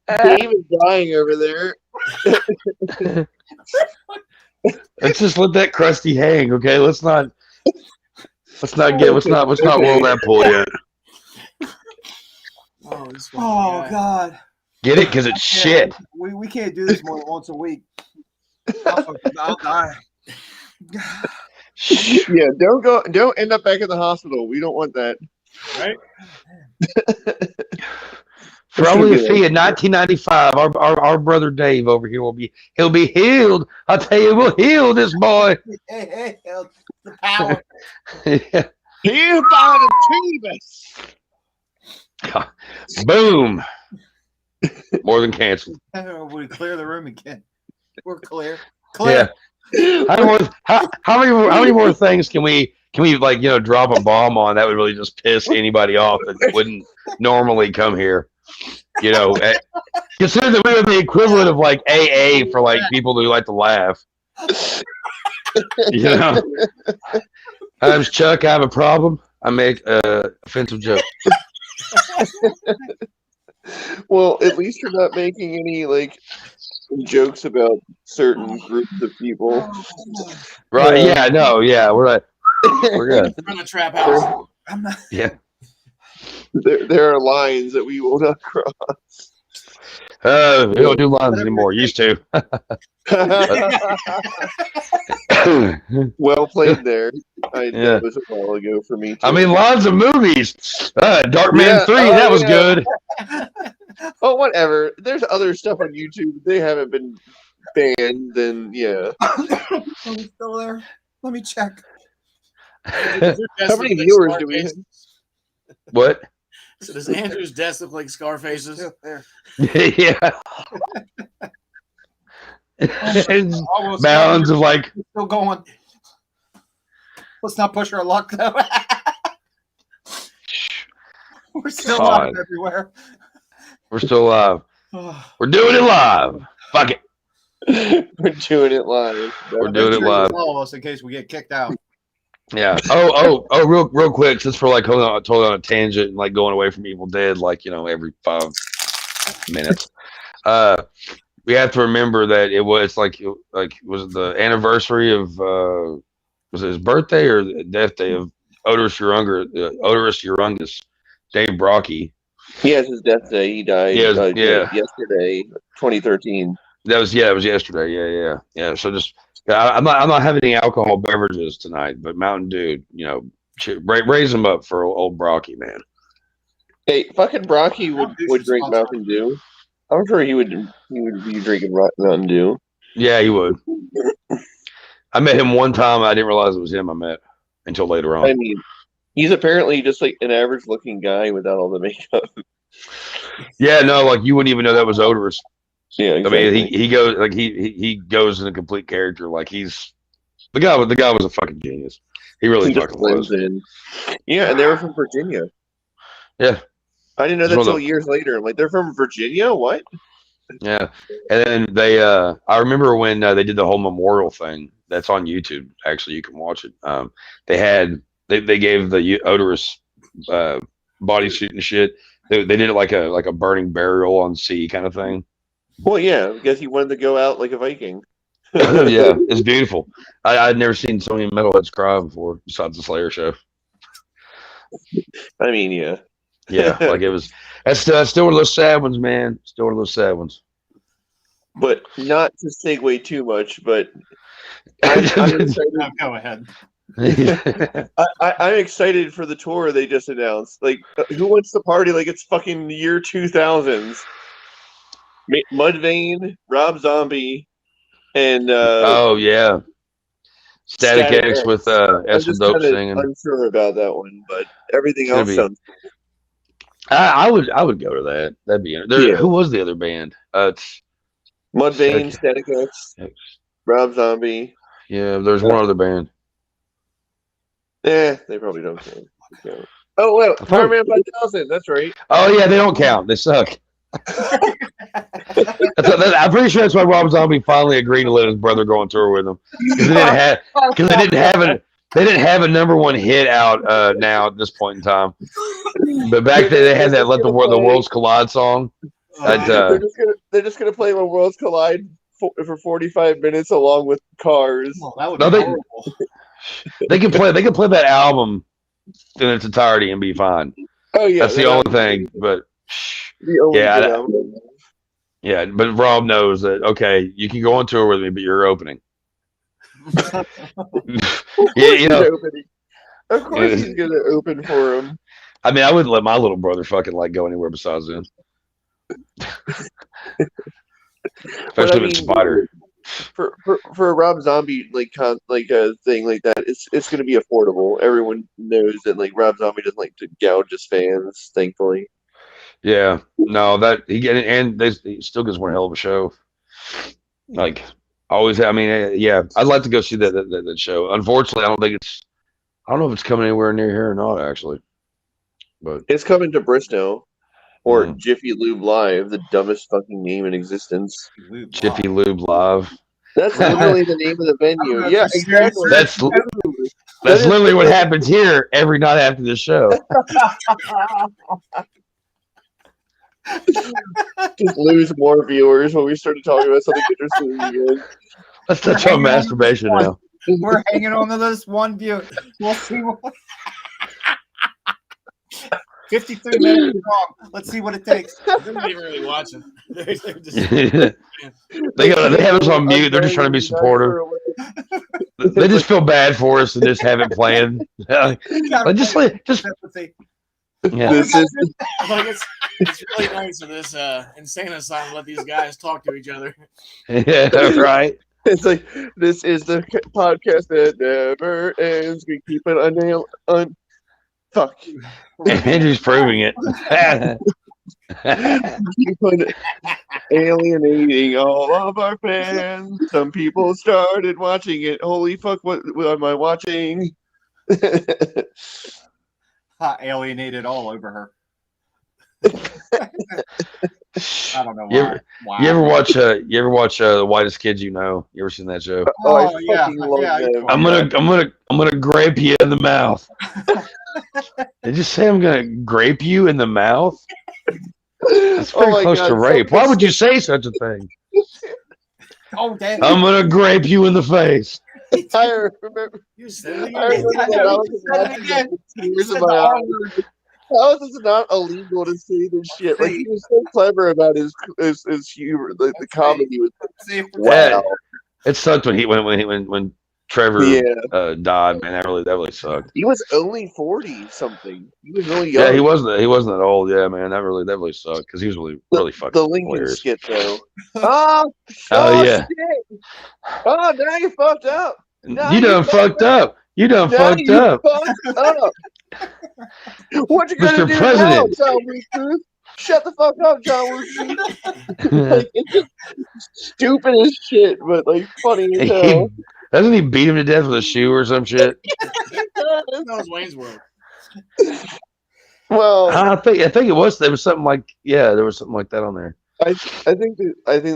Speaker 1: Dave is dying over there.
Speaker 4: let's just let that crusty hang, okay? Let's not roll that pool yet.
Speaker 3: Oh, this fucking
Speaker 2: Oh
Speaker 3: guy.
Speaker 2: God.
Speaker 4: Get it? Because it's shit.
Speaker 2: We can't do this more than once a week. I'll die.
Speaker 1: Yeah, don't end up back in the hospital. We don't want that.
Speaker 3: Right?
Speaker 4: For only a fee of $19.95, our brother Dave over here he'll be healed. I tell you, we'll heal this boy.
Speaker 2: Hey, the power.
Speaker 4: Yeah.
Speaker 1: Here by the Tebus.
Speaker 4: Boom. More than canceled.
Speaker 2: We clear the room again. We're clear.
Speaker 4: Yeah. How many more things can we like, drop a bomb on that would really just piss anybody off that wouldn't normally come here? Consider that we are the equivalent of like AA for like people who like to laugh. I'm Chuck. I have a problem. I make offensive jokes.
Speaker 1: Well, at least you're not making any like jokes about certain groups of people.
Speaker 4: Right? Yeah. No. Yeah. We're good.
Speaker 3: From the trap house.
Speaker 2: I'm not.
Speaker 4: Yeah.
Speaker 1: There are lines that we will not cross.
Speaker 4: We don't do lines anymore. Used to.
Speaker 1: Well played there.
Speaker 4: Yeah.
Speaker 1: That was a while ago for me. Too.
Speaker 4: I mean, lines of movies. Darkman 3. That was good.
Speaker 1: Oh, whatever. There's other stuff on YouTube. They haven't been banned. Then yeah.
Speaker 2: Are we still there? Let me check.
Speaker 1: How many viewers do we have?
Speaker 4: What?
Speaker 3: So does Andrew's desk look like Scarface's?
Speaker 2: Still there.
Speaker 4: Yeah.
Speaker 2: Almost
Speaker 4: Mounds of like.
Speaker 2: still going. Let's not push our luck though. We're still
Speaker 4: Fine.
Speaker 2: live everywhere.
Speaker 4: We're still live. We're doing it live. Fuck it.
Speaker 1: We're doing it live.
Speaker 4: We're doing it live.
Speaker 2: Follow us in case we get kicked out.
Speaker 4: Yeah. Oh, real quick, since we're like totally on a tangent and like going away from Evil Dead, like, every 5 minutes. We have to remember that it was was it the anniversary of was it his birthday or the death day of Odorous Urungus, Dave Brocky.
Speaker 1: He has his death day. He died yesterday, 2013.
Speaker 4: That was yesterday. Yeah. So just I'm not having any alcohol beverages tonight, but Mountain Dew, raise them up for old Brocky, man.
Speaker 1: Hey, fucking Brocky would drink Mountain Dew. I'm sure he would be drinking Mountain Dew.
Speaker 4: Yeah, he would. I met him one time. I didn't realize it was him I met until later on.
Speaker 1: I mean, he's apparently just like an average looking guy without all the makeup.
Speaker 4: Yeah, no, like you wouldn't even know that was Odorous.
Speaker 1: Yeah,
Speaker 4: I
Speaker 1: exactly.
Speaker 4: mean, he goes like he goes in a complete character. Like he's the guy. The guy was a fucking genius. He really
Speaker 1: He just
Speaker 4: fucking
Speaker 1: blends
Speaker 4: was.
Speaker 1: in. Yeah, and they were from Virginia.
Speaker 4: Yeah,
Speaker 1: I didn't know
Speaker 4: he's
Speaker 1: that
Speaker 4: one of
Speaker 1: till years later. I'm like, they're from Virginia? What?
Speaker 4: yeah. And then they, I remember when they did the whole memorial thing. That's on YouTube. Actually, you can watch it. They gave the Odorous bodysuit and shit. They did it like a burning burial on sea kind of thing.
Speaker 1: Well, yeah, because he wanted to go out like a Viking.
Speaker 4: Yeah, it's beautiful. I'd never seen so many metalheads cry before, besides the Slayer show.
Speaker 1: I mean, yeah.
Speaker 4: Yeah, like it was. That's still one of those sad ones, man. Still one of those sad ones.
Speaker 1: But not to segue too much, but I'm excited.
Speaker 2: No, go ahead.
Speaker 1: I'm excited for the tour they just announced. Like, who wants to party like it's fucking year 2000s? Mudvayne, Rob Zombie, and
Speaker 4: Oh yeah, Static X with
Speaker 1: I'm
Speaker 4: Espen
Speaker 1: just
Speaker 4: Dope
Speaker 1: kind of
Speaker 4: singing.
Speaker 1: unsure about that one, but everything
Speaker 4: It's gonna
Speaker 1: else
Speaker 4: be-
Speaker 1: sounds.
Speaker 4: I would go to that. That'd be there.
Speaker 1: Yeah.
Speaker 4: Who was the other band? It's
Speaker 1: Mudvayne, Static X, Rob Zombie.
Speaker 4: yeah. There's one other band.
Speaker 1: They probably don't care. Yeah. Oh well, Fireman 5000. That's right.
Speaker 4: Oh yeah, they don't count. They suck. I'm pretty sure that's why Rob Zombie finally agreed to let his brother go on tour with him because they didn't have a number one hit out now at this point in time. But back then they had that "Let the Worlds Collide" song.
Speaker 1: They're just gonna play when Worlds Collide for 45 minutes along with Cars.
Speaker 2: Well, that would
Speaker 4: No,
Speaker 2: be
Speaker 4: they-
Speaker 2: horrible.
Speaker 4: They can play that album in its entirety and be fine.
Speaker 1: Oh yeah,
Speaker 4: That's the only thing. But
Speaker 1: The only
Speaker 4: Yeah,
Speaker 1: good
Speaker 4: I-
Speaker 1: album.
Speaker 4: yeah, but Rob knows that. Okay, you can go on tour with me, but you're opening.
Speaker 1: Of course
Speaker 4: you know,
Speaker 1: he's opening. Of course he's gonna open for him.
Speaker 4: I mean, I wouldn't let my little brother fucking like go anywhere besides them. Especially with Spider.
Speaker 1: For a Rob Zombie like a thing like that, it's gonna be affordable. Everyone knows that like Rob Zombie doesn't like to gouge his fans, thankfully.
Speaker 4: Yeah, no, that he still gives one hell of a show. Like always, I mean, yeah, I'd like to go see that show. Unfortunately, I don't know if it's coming anywhere near here or not, actually. But
Speaker 1: It's coming to Bristow or
Speaker 4: Mm.
Speaker 1: Jiffy Lube Live, the dumbest fucking name in existence.
Speaker 4: Jiffy Lube Live.
Speaker 1: That's literally the name of the venue. Yeah, exactly.
Speaker 4: That's
Speaker 1: is-
Speaker 4: literally what happens here every night after the show.
Speaker 1: Just lose more viewers when we started talking about something interesting again.
Speaker 4: Let's touch on masturbation now.
Speaker 2: We're hanging on to this one view. We'll see what. 53 minutes long. Let's see what it takes.
Speaker 3: They're not even really watching. They're just,
Speaker 4: they have us on mute. They're just trying to be supportive. They just feel bad for us and just have it planned. Like, just
Speaker 2: Sympathy.
Speaker 4: yeah.
Speaker 1: This is
Speaker 3: like it's really nice of this insane asylum. Let these guys talk to each other.
Speaker 4: Yeah, right.
Speaker 1: it's like this is the podcast that never ends. We keep it fuck.
Speaker 4: Andrew's proving it.
Speaker 1: Keep on alienating all of our fans. Some people started watching it. Holy fuck! What am I watching?
Speaker 2: Alienated all over her. I don't know
Speaker 4: You
Speaker 2: why.
Speaker 4: ever-
Speaker 2: Wow.
Speaker 4: You ever watch The Whitest Kids You Know? You ever seen that show?
Speaker 1: Oh, I
Speaker 2: yeah,
Speaker 1: fucking love
Speaker 2: yeah,
Speaker 1: them.
Speaker 4: I'm gonna grape you in the mouth. Did you say I'm gonna grape you in the mouth? That's
Speaker 1: Oh
Speaker 4: pretty
Speaker 1: my
Speaker 4: close
Speaker 1: God,
Speaker 4: to rape.
Speaker 1: so
Speaker 4: Why would you say such a thing?
Speaker 2: Oh, damn.
Speaker 4: I'm gonna grape you in the face.
Speaker 1: I remember.
Speaker 3: You said it
Speaker 1: I
Speaker 3: again.
Speaker 1: remember when I was watching that with tears in my eyes. How is this not illegal to say this shit? Like he was so clever about his humor, the comedy was wow.
Speaker 4: It sucked when Trevor
Speaker 1: Yeah,
Speaker 4: died. Man, that really sucked.
Speaker 1: he was only 40 something. He was really young.
Speaker 4: Yeah, he wasn't that old. Yeah, man, that really sucked because he was really fucking
Speaker 1: The Lincoln
Speaker 4: hilarious.
Speaker 1: skit though. Oh
Speaker 4: yeah.
Speaker 1: shit. Oh, now you fucked up. Now
Speaker 4: You done fucked up. You done
Speaker 1: Now
Speaker 4: fucked
Speaker 1: you
Speaker 4: up.
Speaker 1: fucked up. What you gonna
Speaker 4: Mr.
Speaker 1: do
Speaker 4: President.
Speaker 1: now? Tell me, Truth? Shut the fuck up, John Woo. Like, it's just stupid as shit, but like funny as hell.
Speaker 4: Doesn't he beat him to death with a shoe or some shit?
Speaker 3: That was Wayne's World.
Speaker 1: Well,
Speaker 4: I think it was. There was something like there was something like that on there.
Speaker 1: I think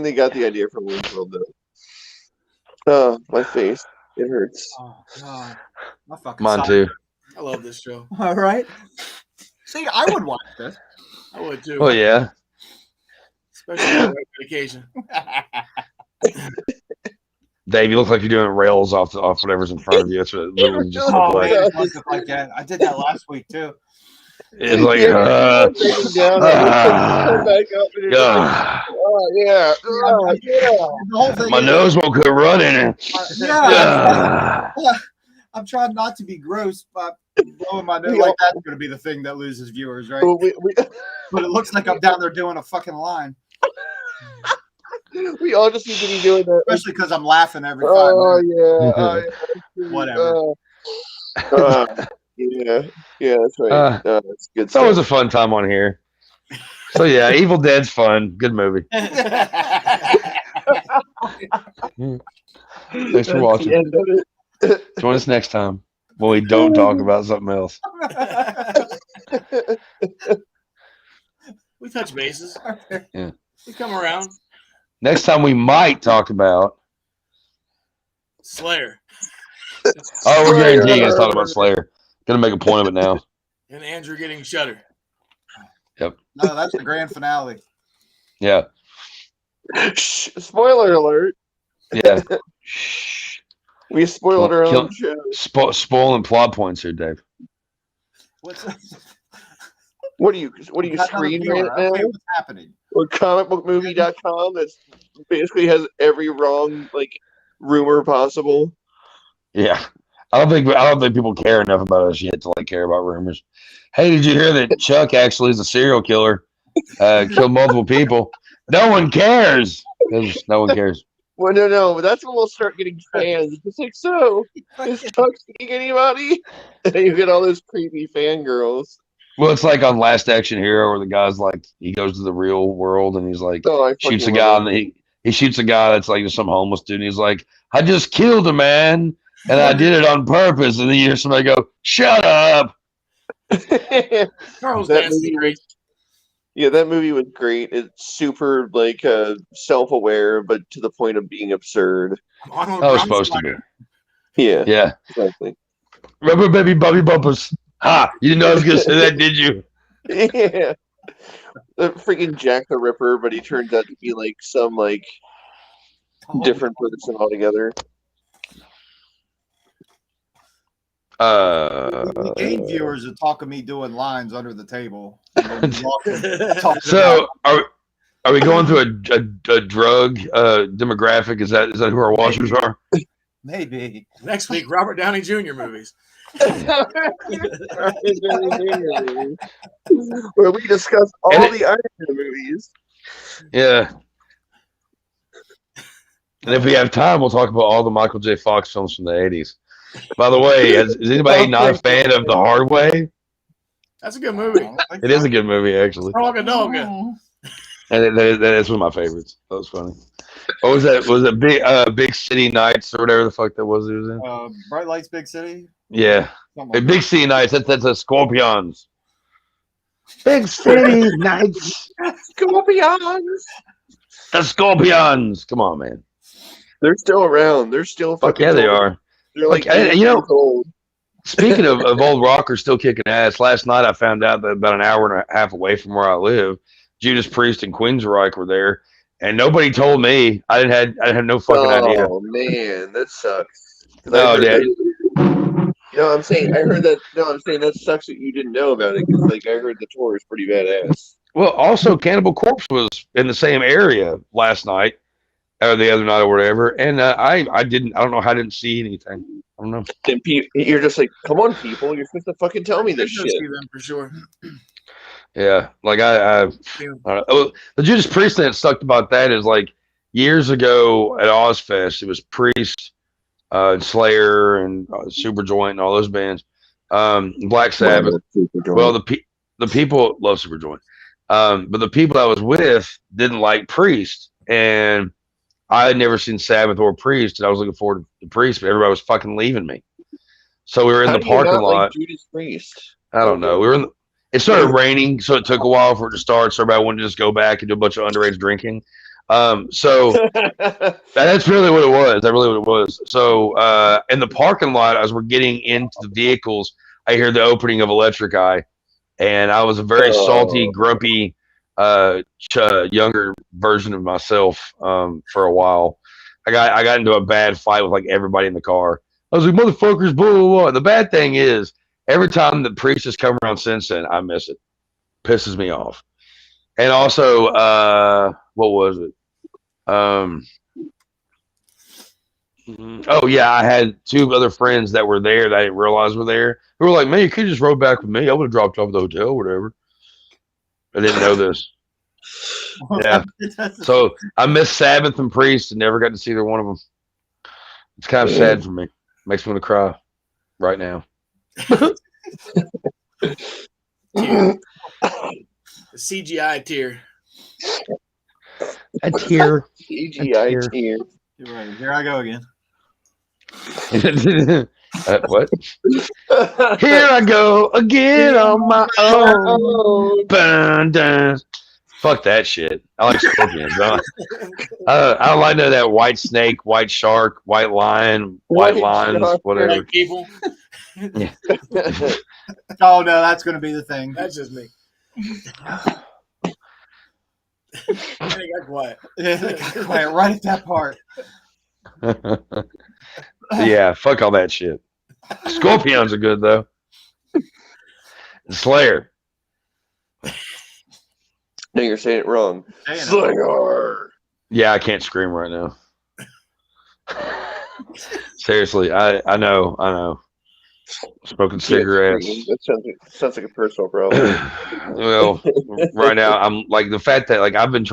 Speaker 1: they got the idea from Wayne's World though. Oh, my face. It hurts.
Speaker 2: Oh God, my fucking
Speaker 4: Mine
Speaker 2: side.
Speaker 4: too.
Speaker 3: I love this show.
Speaker 2: All right. See, I would watch this.
Speaker 3: I would too.
Speaker 4: Oh yeah.
Speaker 3: Especially on vacation.
Speaker 4: Dave, you look like you're doing rails off whatever's in front of you. That's what it literally just
Speaker 2: Oh,
Speaker 4: looked like.
Speaker 2: man, it does look like that. I did that last week too.
Speaker 4: It's like,
Speaker 1: Taking down, come back up, and it's like, oh yeah,
Speaker 2: The whole thing
Speaker 4: my
Speaker 2: is-
Speaker 4: nose won't quit running.
Speaker 2: Yeah. I'm trying not to be gross, but blowing my nose like that's going to be the thing that loses viewers, right?
Speaker 1: Well,
Speaker 2: But it looks like I'm down there doing a fucking line,
Speaker 1: we all just need to be doing that.
Speaker 2: especially because I'm laughing every time.
Speaker 1: Oh yeah,
Speaker 2: Whatever.
Speaker 1: Yeah, that's right. That's good.
Speaker 4: It's always a fun time on here. So yeah, Evil Dead's fun. Good movie. Thanks for watching. Join us next time when we don't talk about something else.
Speaker 3: We touch bases.
Speaker 4: Yeah.
Speaker 3: We come around.
Speaker 4: Next time we might talk about.
Speaker 3: Slayer
Speaker 4: Oh, we're guaranteeing it's talking about Slayer. Gonna make a point of it now.
Speaker 3: and Andrew getting Shudder.
Speaker 2: No, that's the grand finale.
Speaker 4: Yeah,
Speaker 1: Spoiler alert.
Speaker 4: yeah. Shh.
Speaker 1: We spoiled our own show.
Speaker 4: Spoiling plot points here, Dave.
Speaker 2: What's
Speaker 1: What are you screen rant now?
Speaker 2: Okay, what's happening?
Speaker 1: Or comicbookmovie.com that's basically has every wrong rumor possible.
Speaker 4: Yeah, I don't think people care enough about us yet to care about rumors. Hey, did you hear that Chuck actually is a serial killer? Killed multiple people. No one cares. 'Cause no one cares.
Speaker 1: Well, no, but that's when we'll start getting fans. It's just so is Chuck seeing anybody? And then you get all those creepy fangirls.
Speaker 4: Well, it's like on Last Action Hero, where the guy's he goes to the real world and he's
Speaker 1: Oh, I
Speaker 4: shoots a
Speaker 1: fucking
Speaker 4: guy,
Speaker 1: love
Speaker 4: and he shoots a guy that's just some homeless dude. And he's like, I just killed a man, and I did it on purpose. And then you hear somebody go, "Shut up!"
Speaker 1: it.
Speaker 3: Charles
Speaker 1: That
Speaker 3: Dance is
Speaker 1: movie
Speaker 3: great.
Speaker 1: Yeah, that movie was great. It's super self-aware, but to the point of being absurd.
Speaker 3: Arnold
Speaker 4: That was
Speaker 3: Promise
Speaker 4: supposed to
Speaker 3: Slayer.
Speaker 4: be.
Speaker 1: Yeah,
Speaker 4: Yeah.
Speaker 1: exactly.
Speaker 4: Rubber baby Bobby Bumpers. Ha! You didn't know I was gonna say that, did you?
Speaker 1: Yeah, the freaking Jack the Ripper, but he turns out to be some different person altogether.
Speaker 2: The game viewers are talking me doing lines under the table. And then talking
Speaker 4: So are we going through a drug demographic? Is that who our watchers are?
Speaker 2: maybe.
Speaker 3: Next week, Robert Downey Jr. movies.
Speaker 1: Where we discuss all the Iron Man movies.
Speaker 4: Yeah. And if we have time, we'll talk about all the Michael J. Fox films from the 80s. By the way, is anybody not a fan of The Hard Way?
Speaker 3: That's a good movie.
Speaker 4: It is a good movie, actually.
Speaker 3: Frog and Dog.
Speaker 4: And that is one of my favorites. That was funny. What was that? Was it Big City Nights or whatever the fuck that was? It was in?
Speaker 2: Bright Lights, Big City.
Speaker 4: Yeah.
Speaker 2: Something
Speaker 4: Hey,
Speaker 2: like
Speaker 4: Big City Nights. That's a Scorpions. Big City Nights.
Speaker 1: Scorpions.
Speaker 4: The Scorpions. Come on, man.
Speaker 1: They're still around. They're still
Speaker 4: Fuck
Speaker 1: fucking
Speaker 4: yeah, they
Speaker 1: old.
Speaker 4: are.
Speaker 1: They're
Speaker 4: Like,
Speaker 1: 80
Speaker 4: you know-
Speaker 1: years old.
Speaker 4: Speaking of old rockers still kicking ass, last night I found out that about an hour and a half away from where I live, Judas Priest and Queensryche were there, and nobody told me. I had no fucking idea.
Speaker 1: Oh man, that sucks. 'Cause
Speaker 4: No,
Speaker 1: I heard
Speaker 4: Dad.
Speaker 1: that- No, I'm saying I heard that. No, I'm saying that sucks that you didn't know about it because I heard the tour is pretty badass.
Speaker 4: Well, also Cannibal Corpse was in the same area last night or the other night or whatever, and I don't know how I didn't see anything. I don't know.
Speaker 1: And you're just like, come on, people, you're supposed to fucking tell me this
Speaker 3: Let's
Speaker 1: shit.
Speaker 3: see them for sure.
Speaker 4: Yeah, like I don't know. The Judas Priest thing that sucked about that is years ago at Ozfest, it was Priest, Slayer, and Superjoint, and all those bands. Black Sabbath. Well, the people love Superjoint. But the people I was with didn't like Priest, and I had never seen Sabbath or Priest, and I was looking forward to Priest, but everybody was fucking leaving me. So we were in
Speaker 1: How
Speaker 4: the
Speaker 1: do you
Speaker 4: parking
Speaker 1: not like
Speaker 4: lot.
Speaker 1: Judas Priest?
Speaker 4: I don't know. We were in. It started raining, so it took a while for it to start. So everybody wanted to just go back and do a bunch of underage drinking. So that's really what it was. That's really what it was. So in the parking lot, as we're getting into the vehicles, I hear the opening of Electric Eye, and I was a very salty, grumpy, younger version of myself for a while. I got into a bad fight with like everybody in the car. I was like, motherfuckers, blah, blah, blah. And the bad thing is, every time the Priest has come around since then, I miss it. Pisses me off. And also, what was it? Oh yeah, I had two other friends that were there that I didn't realize were there. Who were like, man, you could just rode back with me. I would have dropped off at the hotel, or whatever. I didn't know this. Yeah. So I missed Sabbath and Priest and never got to see either one of them. It's kind of sad for me. Makes me want to cry right now.
Speaker 3: The CGI tear.
Speaker 4: A tear.
Speaker 1: CGI tear.
Speaker 2: You're right. Here I go again.
Speaker 4: What? Here I go again on my own. Bun, dun. Fuck that shit. I like Scorpions. I don't like none of that white snake, white shark, white lion, white lines,
Speaker 1: shark,
Speaker 4: whatever.
Speaker 3: Like people.
Speaker 2: Oh no, that's going to be the thing.
Speaker 3: That's just me. And it got quiet.
Speaker 2: Quiet right at that part.
Speaker 4: Yeah, fuck all that shit. Scorpions are good though. Slayer.
Speaker 1: No, you're saying it wrong.
Speaker 2: Saying it.
Speaker 1: Slayer.
Speaker 4: Yeah, I can't scream right now. Seriously, I know. Smoking cigarettes.
Speaker 1: That sounds like a personal problem.
Speaker 4: Well, right now I'm like the fact that like I've been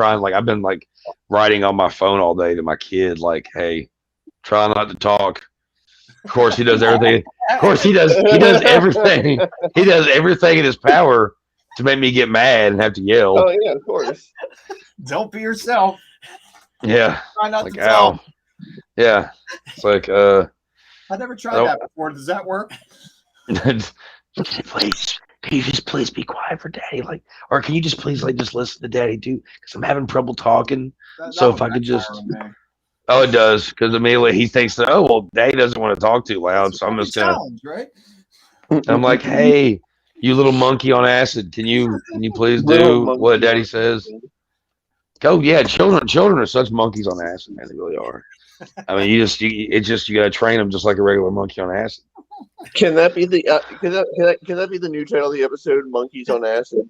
Speaker 4: writing on my phone all day to my kid like, hey, try not to talk. Of course he does everything. Of course he does everything. He does everything in his power to make me get mad and have to yell.
Speaker 1: Oh yeah, of course.
Speaker 2: Don't be yourself.
Speaker 4: Yeah.
Speaker 2: Try not
Speaker 4: Like
Speaker 2: to talk.
Speaker 4: ow. Yeah. It's like
Speaker 2: I've never tried that before. Does that work?
Speaker 4: please, can you just please be quiet for daddy? Like, or can you just please like just listen to daddy too? Because I'm having trouble talking. So if I could just, oh, it does. Because immediately he thinks that, oh well, daddy doesn't want to talk too loud, so I'm just gonna.
Speaker 2: Right?
Speaker 4: I'm like, hey, you little monkey on acid, can you please do what daddy says? Oh yeah, children are such monkeys on acid, man. They really are. I mean, you gotta train them just like a regular monkey on acid.
Speaker 1: Can that be the can that be the new title of the episode? Monkeys on Acid.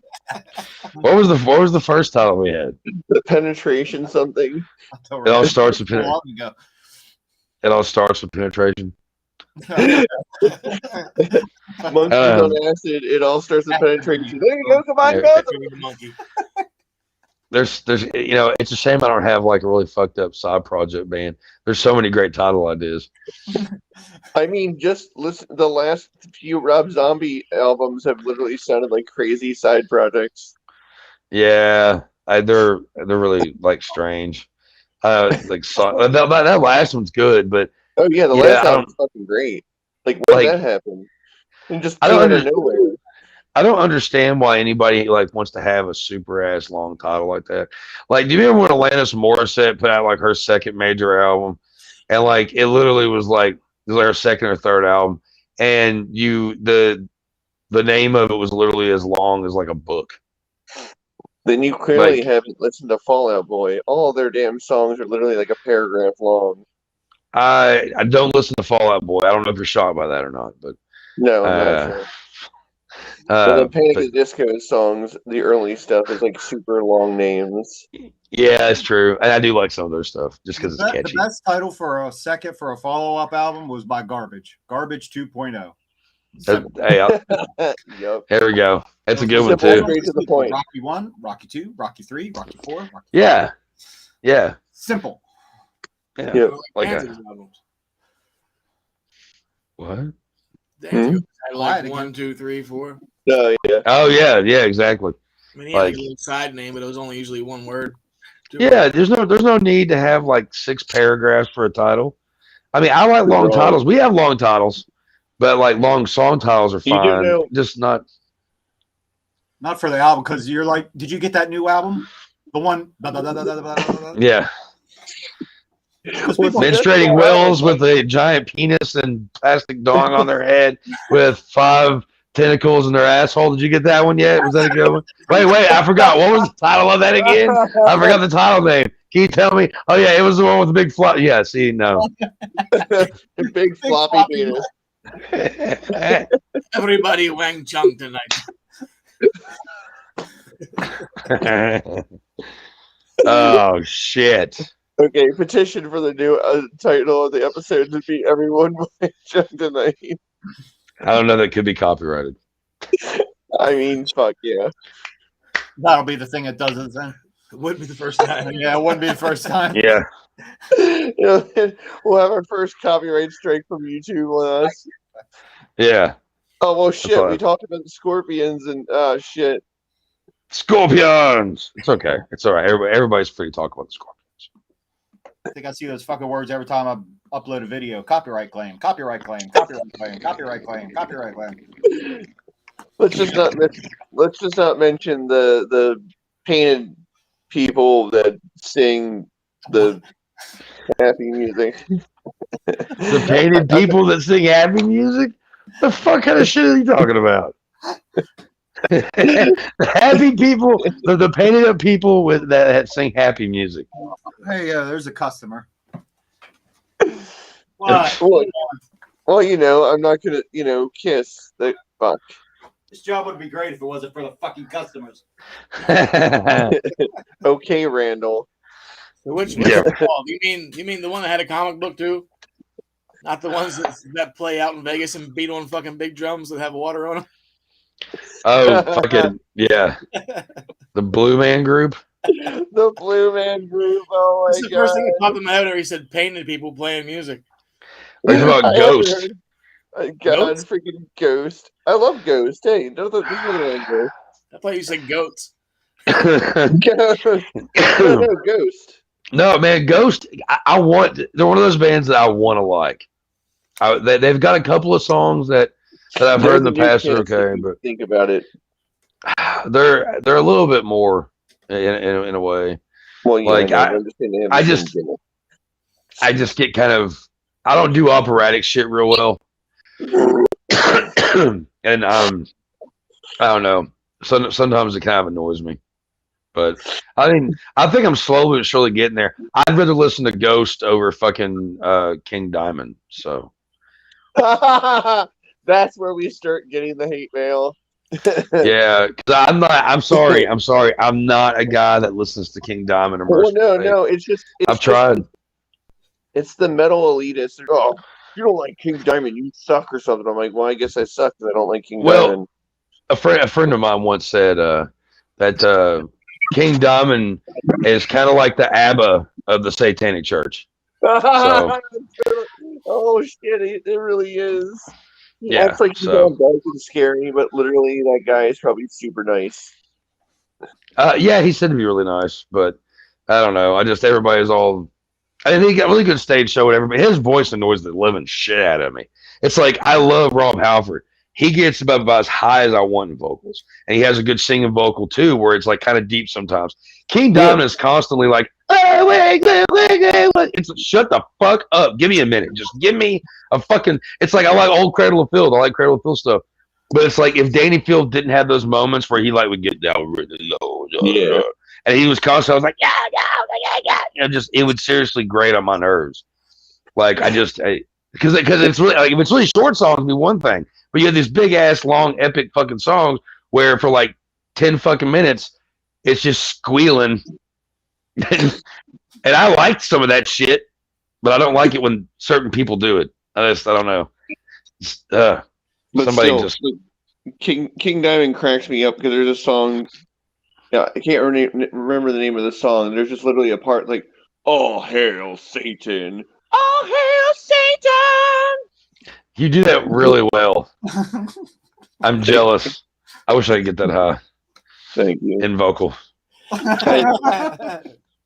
Speaker 4: What was the first title we had?
Speaker 1: The penetration something.
Speaker 4: It all starts with penetration.
Speaker 1: Monkeys on Acid. It all starts with penetration. There you go. Combine both.
Speaker 3: Monkey.
Speaker 4: There's it's a shame I don't have like a really fucked up side project band. There's so many great title ideas.
Speaker 1: I mean, just listen. The last few Rob Zombie albums have literally sounded like crazy side projects.
Speaker 4: Yeah, they're really like strange. That last one's good, but
Speaker 1: Oh yeah, the last album's fucking great. Like when did that happen? And just out of nowhere.
Speaker 4: I don't understand why anybody like wants to have a super ass long title like that. Like, do you remember when Alanis Morissette put out like her second major album, and like it literally was like her second or third album, and the name of it was literally as long as like a book.
Speaker 1: Then you clearly haven't listened to Fall Out Boy. All their damn songs are literally like a paragraph long.
Speaker 4: I don't listen to Fall Out Boy. I don't know if you're shocked by that or not, but
Speaker 1: no, I'm not sure. The Panic at the Disco songs, the early stuff is like super long names.
Speaker 4: Yeah, that's true, and I do like some of their stuff just because it's catchy.
Speaker 2: The best title for a follow-up album was by Garbage 2.0.
Speaker 4: Hey,
Speaker 1: yep.
Speaker 4: Here we go. That's a good one too.
Speaker 1: Straight to the point.
Speaker 2: Rocky 1, Rocky 2, Rocky 3, Rocky 4. Rocky 5.
Speaker 4: Yeah.
Speaker 2: Simple.
Speaker 4: Yeah.
Speaker 1: Yep.
Speaker 4: What?
Speaker 3: I like 1, 2, 3, 4.
Speaker 1: Oh yeah.
Speaker 4: Oh yeah, exactly.
Speaker 3: I mean, he had like
Speaker 4: Like,
Speaker 3: a little side name, but it was only usually one word.
Speaker 4: yeah, there's no need to have like 6 paragraphs for a title. I mean, I like long
Speaker 1: No.
Speaker 4: titles. We have long titles, but like long song titles are
Speaker 1: You do
Speaker 4: fine.
Speaker 1: know-
Speaker 4: Just not.
Speaker 2: Not for the album, because you're like, did you get that new album? The one.
Speaker 4: Yeah,
Speaker 1: Well,
Speaker 4: menstruating whales with a giant penis and plastic dong on their head with 5 tentacles in their asshole. Did you get that one yet? Was that a good one? Wait, I forgot. What was the title of that again? I forgot the title name. Can you tell me? Oh yeah, it was the one with the big flop. Yeah, see, no.
Speaker 1: Big floppy penis.
Speaker 3: Everybody Wang Chung tonight.
Speaker 4: Oh shit.
Speaker 1: Okay, petition for the new title of the episode to be "Everyone Wang Chung Tonight."
Speaker 4: I don't know. That could be copyrighted.
Speaker 1: I mean, fuck yeah.
Speaker 2: That'll be the thing that does it then.
Speaker 3: It wouldn't be the first time.
Speaker 2: Yeah, it wouldn't be the first time.
Speaker 4: Yeah.
Speaker 1: You know, we'll have our first copyright strike from YouTube on us.
Speaker 4: Yeah.
Speaker 1: Oh well, shit.
Speaker 4: fine.
Speaker 1: We talked about the scorpions and shit.
Speaker 4: Scorpions. It's okay. It's all right. Everybody's free to talk about the scorpions.
Speaker 2: I think I see those fucking words every time I upload a video. Copyright claim, copyright claim, copyright claim, copyright claim, copyright claim.
Speaker 1: Let's just not mention the painted people that sing the happy music.
Speaker 4: The painted people that sing happy music? The fuck kind of shit are you talking about? The happy people, the painted up people with that sing happy music.
Speaker 2: Hey, there's a customer.
Speaker 1: Well, you know, I'm not gonna, kiss the fuck.
Speaker 2: This job would be great if it wasn't for the fucking customers.
Speaker 1: Okay, Randall.
Speaker 3: Which
Speaker 4: Yeah.
Speaker 3: one? You mean the one that had a comic book too? Not the ones that play out in Vegas and beat on fucking big drums that have water on them?
Speaker 4: Oh, fucking, yeah. The Blue Man Group?
Speaker 1: The Blue Man Group. Oh
Speaker 3: That's
Speaker 1: my
Speaker 3: the first
Speaker 1: god.
Speaker 3: thing that popped in my head where he said painted people playing music.
Speaker 4: Are you talking about
Speaker 1: I
Speaker 4: Ghost?
Speaker 1: heard- God,
Speaker 3: Ghost?
Speaker 1: freaking Ghost. I love Ghost. Hey, there's nothing wrong with
Speaker 3: I thought you said goats.
Speaker 1: Ghost. No, Ghost.
Speaker 4: No, man, Ghost. I want. They're one of those bands that I want to like. They've got a couple of songs that I've heard in the past are okay, but
Speaker 1: Think about it.
Speaker 4: they're a little bit more in a way.
Speaker 1: Well, yeah,
Speaker 4: Like,
Speaker 1: I
Speaker 4: just get kind of. I don't do operatic shit real well, and I don't know. Sometimes it kind of annoys me, but I think I'm slowly but surely getting there. I'd rather listen to Ghost over fucking King Diamond. So
Speaker 1: That's where we start getting the hate mail.
Speaker 4: yeah, 'cause I'm sorry. I'm not a guy that listens to King Diamond or
Speaker 1: Well,
Speaker 4: Merciful Fate.
Speaker 1: no, it's
Speaker 4: I've tried.
Speaker 1: It's the metal elitists. Oh, you don't like King Diamond, you suck or something. I'm like, well, I guess I suck because I don't like King
Speaker 4: Well,
Speaker 1: Diamond.
Speaker 4: A friend of mine once said that King Diamond is kind of like the ABBA of the Satanic Church.
Speaker 1: Oh shit, it really is.
Speaker 4: Yeah,
Speaker 1: It's like he's
Speaker 4: so-
Speaker 1: all dark and scary, but literally that guy is probably super nice.
Speaker 4: Yeah, he said to be really nice, but I don't know. Everybody's all. I think he got a really good stage show, whatever. But his voice annoys the living shit out of me. It's like I love Rob Halford. He gets about as high as I want in vocals, and he has a good singing vocal too, where it's like kind of deep sometimes. King Diamond is constantly like, "Oh, it's shut the fuck up. Give me a minute. Just give me a fucking." It's like I like old Cradle of Filth. I like Cradle of Filth stuff, but it's like if Danny Field didn't have those moments where he like would get down really low,
Speaker 1: Yeah.
Speaker 4: and he was constantly, I was like, yeah, just it would seriously grate on my nerves. Like because it's really like if it's really short songs, it'd be one thing. But you have these big ass, long, epic fucking songs where for like 10 fucking minutes, it's just squealing. And I liked some of that shit, but I don't like it when certain people do it. I don't know.
Speaker 1: But
Speaker 4: Somebody
Speaker 1: still,
Speaker 4: just-
Speaker 1: King Diamond cracks me up because there's a song. Yeah, I can't remember the name of the song. There's just literally a part like, "Oh hail Satan! Oh hail Satan!"
Speaker 4: You do that really well. I'm jealous. I wish I could get that high.
Speaker 1: Thank you.
Speaker 4: in vocal.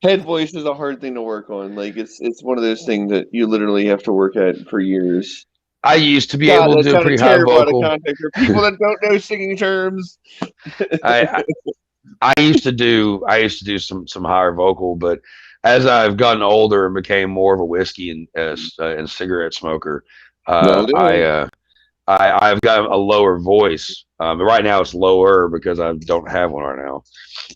Speaker 1: Head voice is a hard thing to work on. Like it's one of those things that you literally have to work at for years.
Speaker 4: I used to be
Speaker 1: God,
Speaker 4: able to
Speaker 1: that
Speaker 4: do a
Speaker 1: sounded
Speaker 4: pretty high
Speaker 1: terrible out of
Speaker 4: vocal.
Speaker 1: context for people that don't know singing terms.
Speaker 4: I used to do some higher vocal, but as I've gotten older and became more of a whiskey and cigarette smoker,
Speaker 1: No,
Speaker 4: I've got a lower voice. Right now it's lower because I don't have one right now.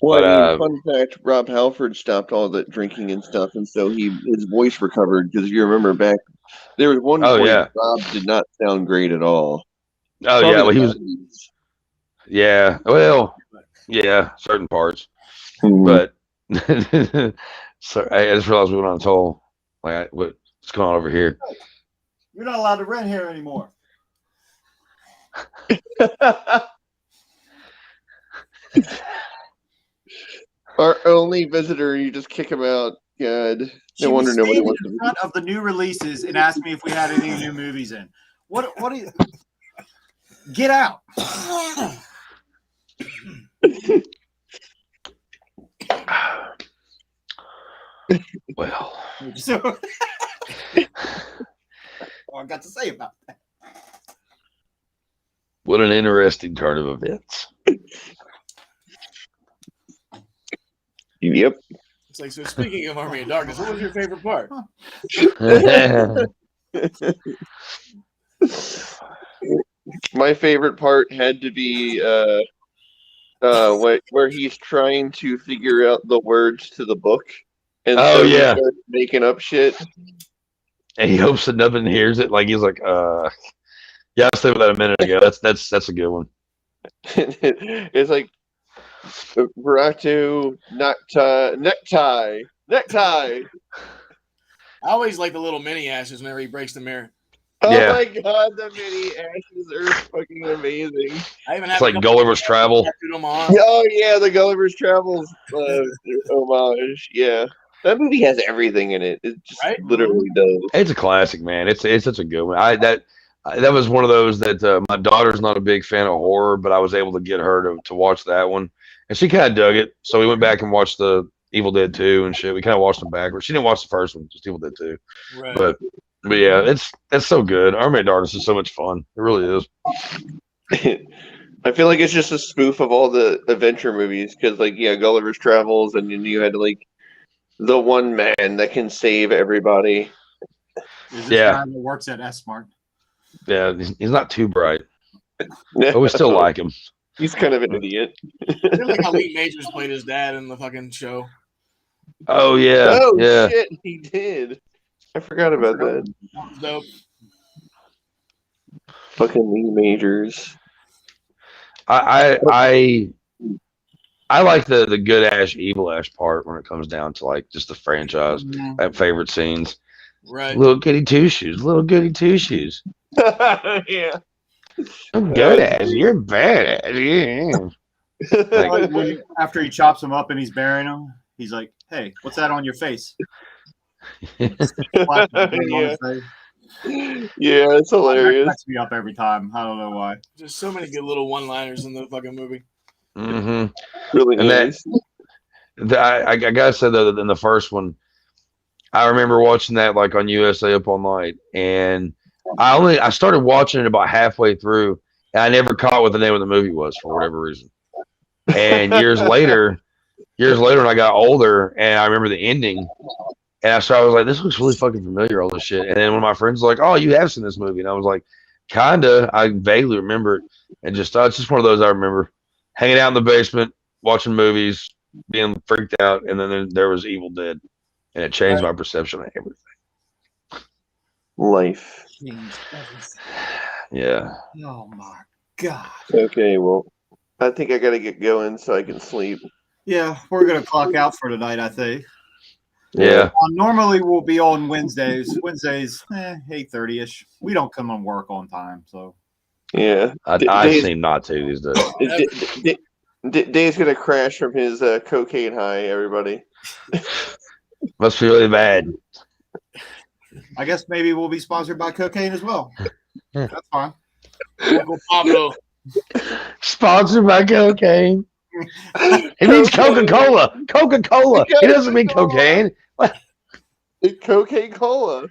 Speaker 1: well,
Speaker 4: But
Speaker 1: I mean, fun fact: Rob Halford stopped all that drinking and stuff, and so his voice recovered. Because if you remember back, there was one
Speaker 4: Oh,
Speaker 1: point
Speaker 4: yeah.
Speaker 1: Rob did not sound great at all.
Speaker 4: oh
Speaker 1: Probably
Speaker 4: yeah, well
Speaker 1: the
Speaker 4: he was
Speaker 1: 90s.
Speaker 4: yeah, well yeah, certain parts.
Speaker 1: Mhm.
Speaker 4: But so I just realized we went on a toll. What's going on over here?
Speaker 2: You're not allowed to rent here anymore.
Speaker 1: Our only visitor, you just kick him out. God,
Speaker 2: She
Speaker 1: no
Speaker 2: was
Speaker 1: wonder nobody
Speaker 2: standing
Speaker 1: wants
Speaker 2: in
Speaker 1: to.
Speaker 2: front of the new releases and asked me if we had any new movies in. What do you get out?
Speaker 4: Well,
Speaker 2: So all I got to say about that.
Speaker 4: what an interesting turn of events.
Speaker 1: Yep.
Speaker 3: It's like, so speaking of Army of Darkness, what was your favorite part?
Speaker 1: My favorite part had to be where he's trying to figure out the words to the book, and
Speaker 4: Oh,
Speaker 1: so he
Speaker 4: yeah.
Speaker 1: starts making up shit.
Speaker 4: And he hopes that nothing hears it. Like he's like, yeah, I said that a minute ago. That's a good one.
Speaker 1: It's like Veratu necktie.
Speaker 3: I always like the little mini ashes whenever he breaks the mirror.
Speaker 1: Oh
Speaker 4: Yeah.
Speaker 1: my god, the mini ashes are fucking amazing.
Speaker 3: I even
Speaker 4: It's
Speaker 3: have
Speaker 4: like Gulliver's Travel.
Speaker 3: tattooed them on.
Speaker 1: Oh yeah, the Gulliver's Travels homage. Yeah, that movie has everything in it. It just
Speaker 3: Right?
Speaker 1: literally does.
Speaker 4: It's a classic, man. It's such a good one. That was one of those that my daughter's not a big fan of horror, but I was able to get her to watch that one, and she kind of dug it. So we went back and watched the Evil Dead 2 and shit. We kind of watched them backwards. She didn't watch the first one, just Evil Dead 2.
Speaker 3: Right.
Speaker 4: But yeah, it's so good. Army of Darkness is so much fun. It really is.
Speaker 1: I feel like it's just a spoof of all the adventure movies because, like, yeah, Gulliver's Travels, and then you had like the one man that can save everybody.
Speaker 2: Is this
Speaker 4: Yeah.
Speaker 2: guy that works at S-Mart?
Speaker 4: Yeah, he's not too bright, but we still like him.
Speaker 1: He's kind of an idiot.
Speaker 3: I feel like how Lee Majors played his dad in the fucking show.
Speaker 4: Oh yeah,
Speaker 1: Oh
Speaker 4: yeah.
Speaker 1: shit, he did. I forgot about that.
Speaker 3: That was dope.
Speaker 1: Fucking Lee Majors.
Speaker 4: I like the good Ash, evil Ash part when it comes down to like just the franchise. I have favorite scenes.
Speaker 3: Right.
Speaker 4: Little goody two shoes, little goody two shoes.
Speaker 1: Yeah.
Speaker 4: I'm good Ash, you're bad Ash. Yeah.
Speaker 2: Like after he chops him up and he's burying him, he's like, "Hey, what's that on your face?" Slaps his face on his face.
Speaker 1: Yeah, it's
Speaker 2: That
Speaker 1: hilarious.
Speaker 2: cracks me up every time. I don't know why.
Speaker 3: Just so many good little one-liners in the fucking movie.
Speaker 4: hmm
Speaker 1: Really
Speaker 4: And
Speaker 1: nice.
Speaker 4: I gotta say though that in the first one, I remember watching that like on USA Up All Night, and I started watching it about halfway through, and I never caught what the name of the movie was for whatever reason. And years later, when I got older, and I remember the ending, and I was like, this looks really fucking familiar, all this shit. And then one of my friends was like, oh, you have seen this movie, and I was like, kinda. I vaguely remember it, and just it's just one of those I remember hanging out in the basement, watching movies, being freaked out, and then there was Evil Dead, and it changed my perception of everything.
Speaker 1: Life.
Speaker 4: Yeah.
Speaker 2: Oh my god.
Speaker 1: Okay, well, I think I gotta get going so I can sleep.
Speaker 2: Yeah, we're gonna clock out for tonight, I think.
Speaker 4: Yeah.
Speaker 2: Normally we'll be on Wednesdays. 8:30ish. We don't come on work on time, so
Speaker 1: Yeah.
Speaker 4: I
Speaker 1: Dave's-
Speaker 4: seem not to these days.
Speaker 1: Dave's gonna crash from his cocaine high, everybody.
Speaker 4: Must be really bad.
Speaker 2: I guess maybe we'll be sponsored by cocaine as well. That's fine.
Speaker 3: Uncle Pablo.
Speaker 4: Sponsored by cocaine. He means Coca-Cola. Coca-Cola. He doesn't mean cocaine.
Speaker 1: Cocaine Cola.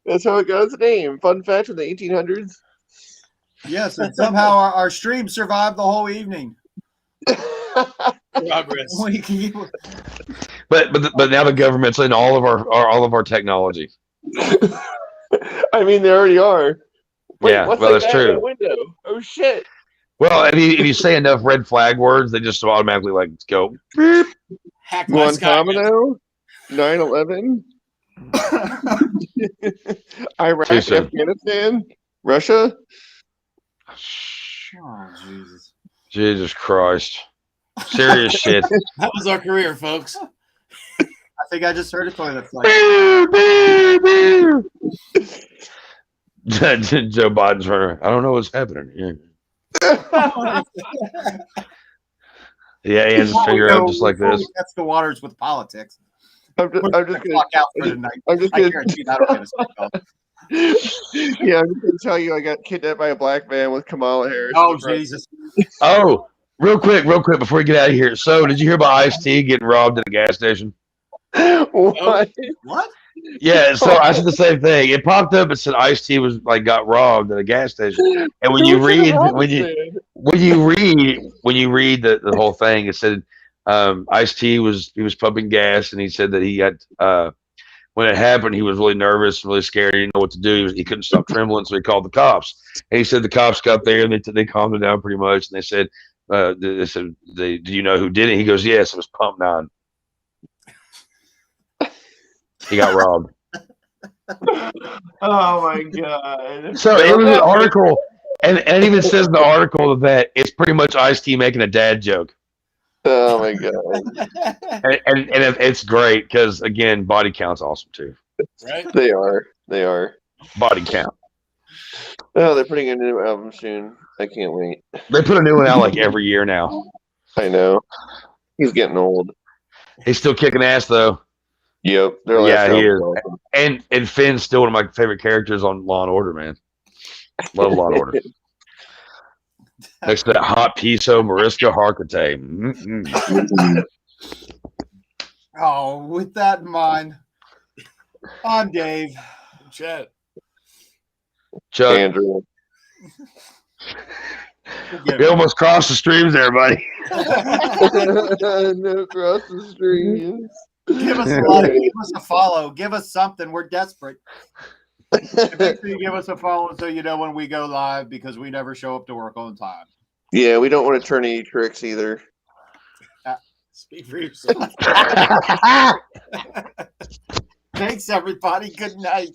Speaker 1: That's how it got its name. Fun fact from the 1800s.
Speaker 2: Yes, and somehow our stream survived the whole evening.
Speaker 3: Progress.
Speaker 4: But now the government's in all of our technology.
Speaker 1: I mean, they already are. Wait,
Speaker 4: Yeah,
Speaker 1: what's
Speaker 4: well,
Speaker 1: like
Speaker 4: that's
Speaker 1: that in
Speaker 4: true.
Speaker 1: the window? Oh shit!
Speaker 4: Well, if you say enough red flag words, they just automatically like go. Beep.
Speaker 3: Hack my Skynet.
Speaker 1: Guantanamo, 9/11, Iraq,
Speaker 4: Too soon.
Speaker 1: Afghanistan, Russia.
Speaker 2: Oh, Jesus.
Speaker 4: Jesus Christ. Serious shit.
Speaker 3: That was our career, folks.
Speaker 2: I think I just heard a toilet flush.
Speaker 4: Joe Biden's running. I don't know what's happening here. Yeah, he has his finger up just like this.
Speaker 2: That's the waters with politics.
Speaker 1: I'm just gonna,
Speaker 2: Clock out for the night.
Speaker 1: I'm just
Speaker 2: I
Speaker 1: gonna,
Speaker 2: guarantee that'll get us kicked off.
Speaker 1: yeah, I'm just gonna tell you, I got kidnapped by a black man with Kamala Harris.
Speaker 2: Oh, Jesus.
Speaker 4: Oh, real quick, before we get out of here. So, did you hear about Ice-T getting robbed at a gas station?
Speaker 1: What?
Speaker 2: What?
Speaker 4: Yeah, so I said the same thing. It popped up and said Ice-T was like got robbed at a gas station. And when you read the whole thing, it said Ice-T was pumping gas, and he said that he got when it happened, he was really nervous, really scared. He didn't know what to do. He couldn't stop trembling, so he called the cops. And he said the cops got there and they calmed him down pretty much. And they said, do you know who did it? He goes, yes, it was Pump 9. He got robbed.
Speaker 1: Oh my god!
Speaker 4: So it was an article, and it even says in the article that it's pretty much Ice-T making a dad joke.
Speaker 1: Oh my god!
Speaker 4: And it's great because, again, body count's awesome too.
Speaker 3: Right?
Speaker 1: They are.
Speaker 4: Body count.
Speaker 1: Oh, they're putting a new album soon. I can't wait.
Speaker 4: They put a new one out like every year now.
Speaker 1: I know. He's getting old.
Speaker 4: He's still kicking ass though.
Speaker 1: Yep.
Speaker 4: Yeah, he is. And Finn's still one of my favorite characters on Law and Order, man. Love Law and Order. Next to that hot piso Mariska Hargitay.
Speaker 2: Oh, with that in mind, I'm Dave.
Speaker 3: Chat.
Speaker 4: Chuck,
Speaker 1: Andrew.
Speaker 4: you almost crossed the streams there, buddy.
Speaker 1: No cross the streams.
Speaker 2: Give us a like, give us a follow, give us something. We're desperate. Make sure you give us a follow so you know when we go live, because we never show up to work on time.
Speaker 1: Yeah, we don't want to turn any tricks either.
Speaker 3: Speak for yourself.
Speaker 2: Thanks, everybody. Good night.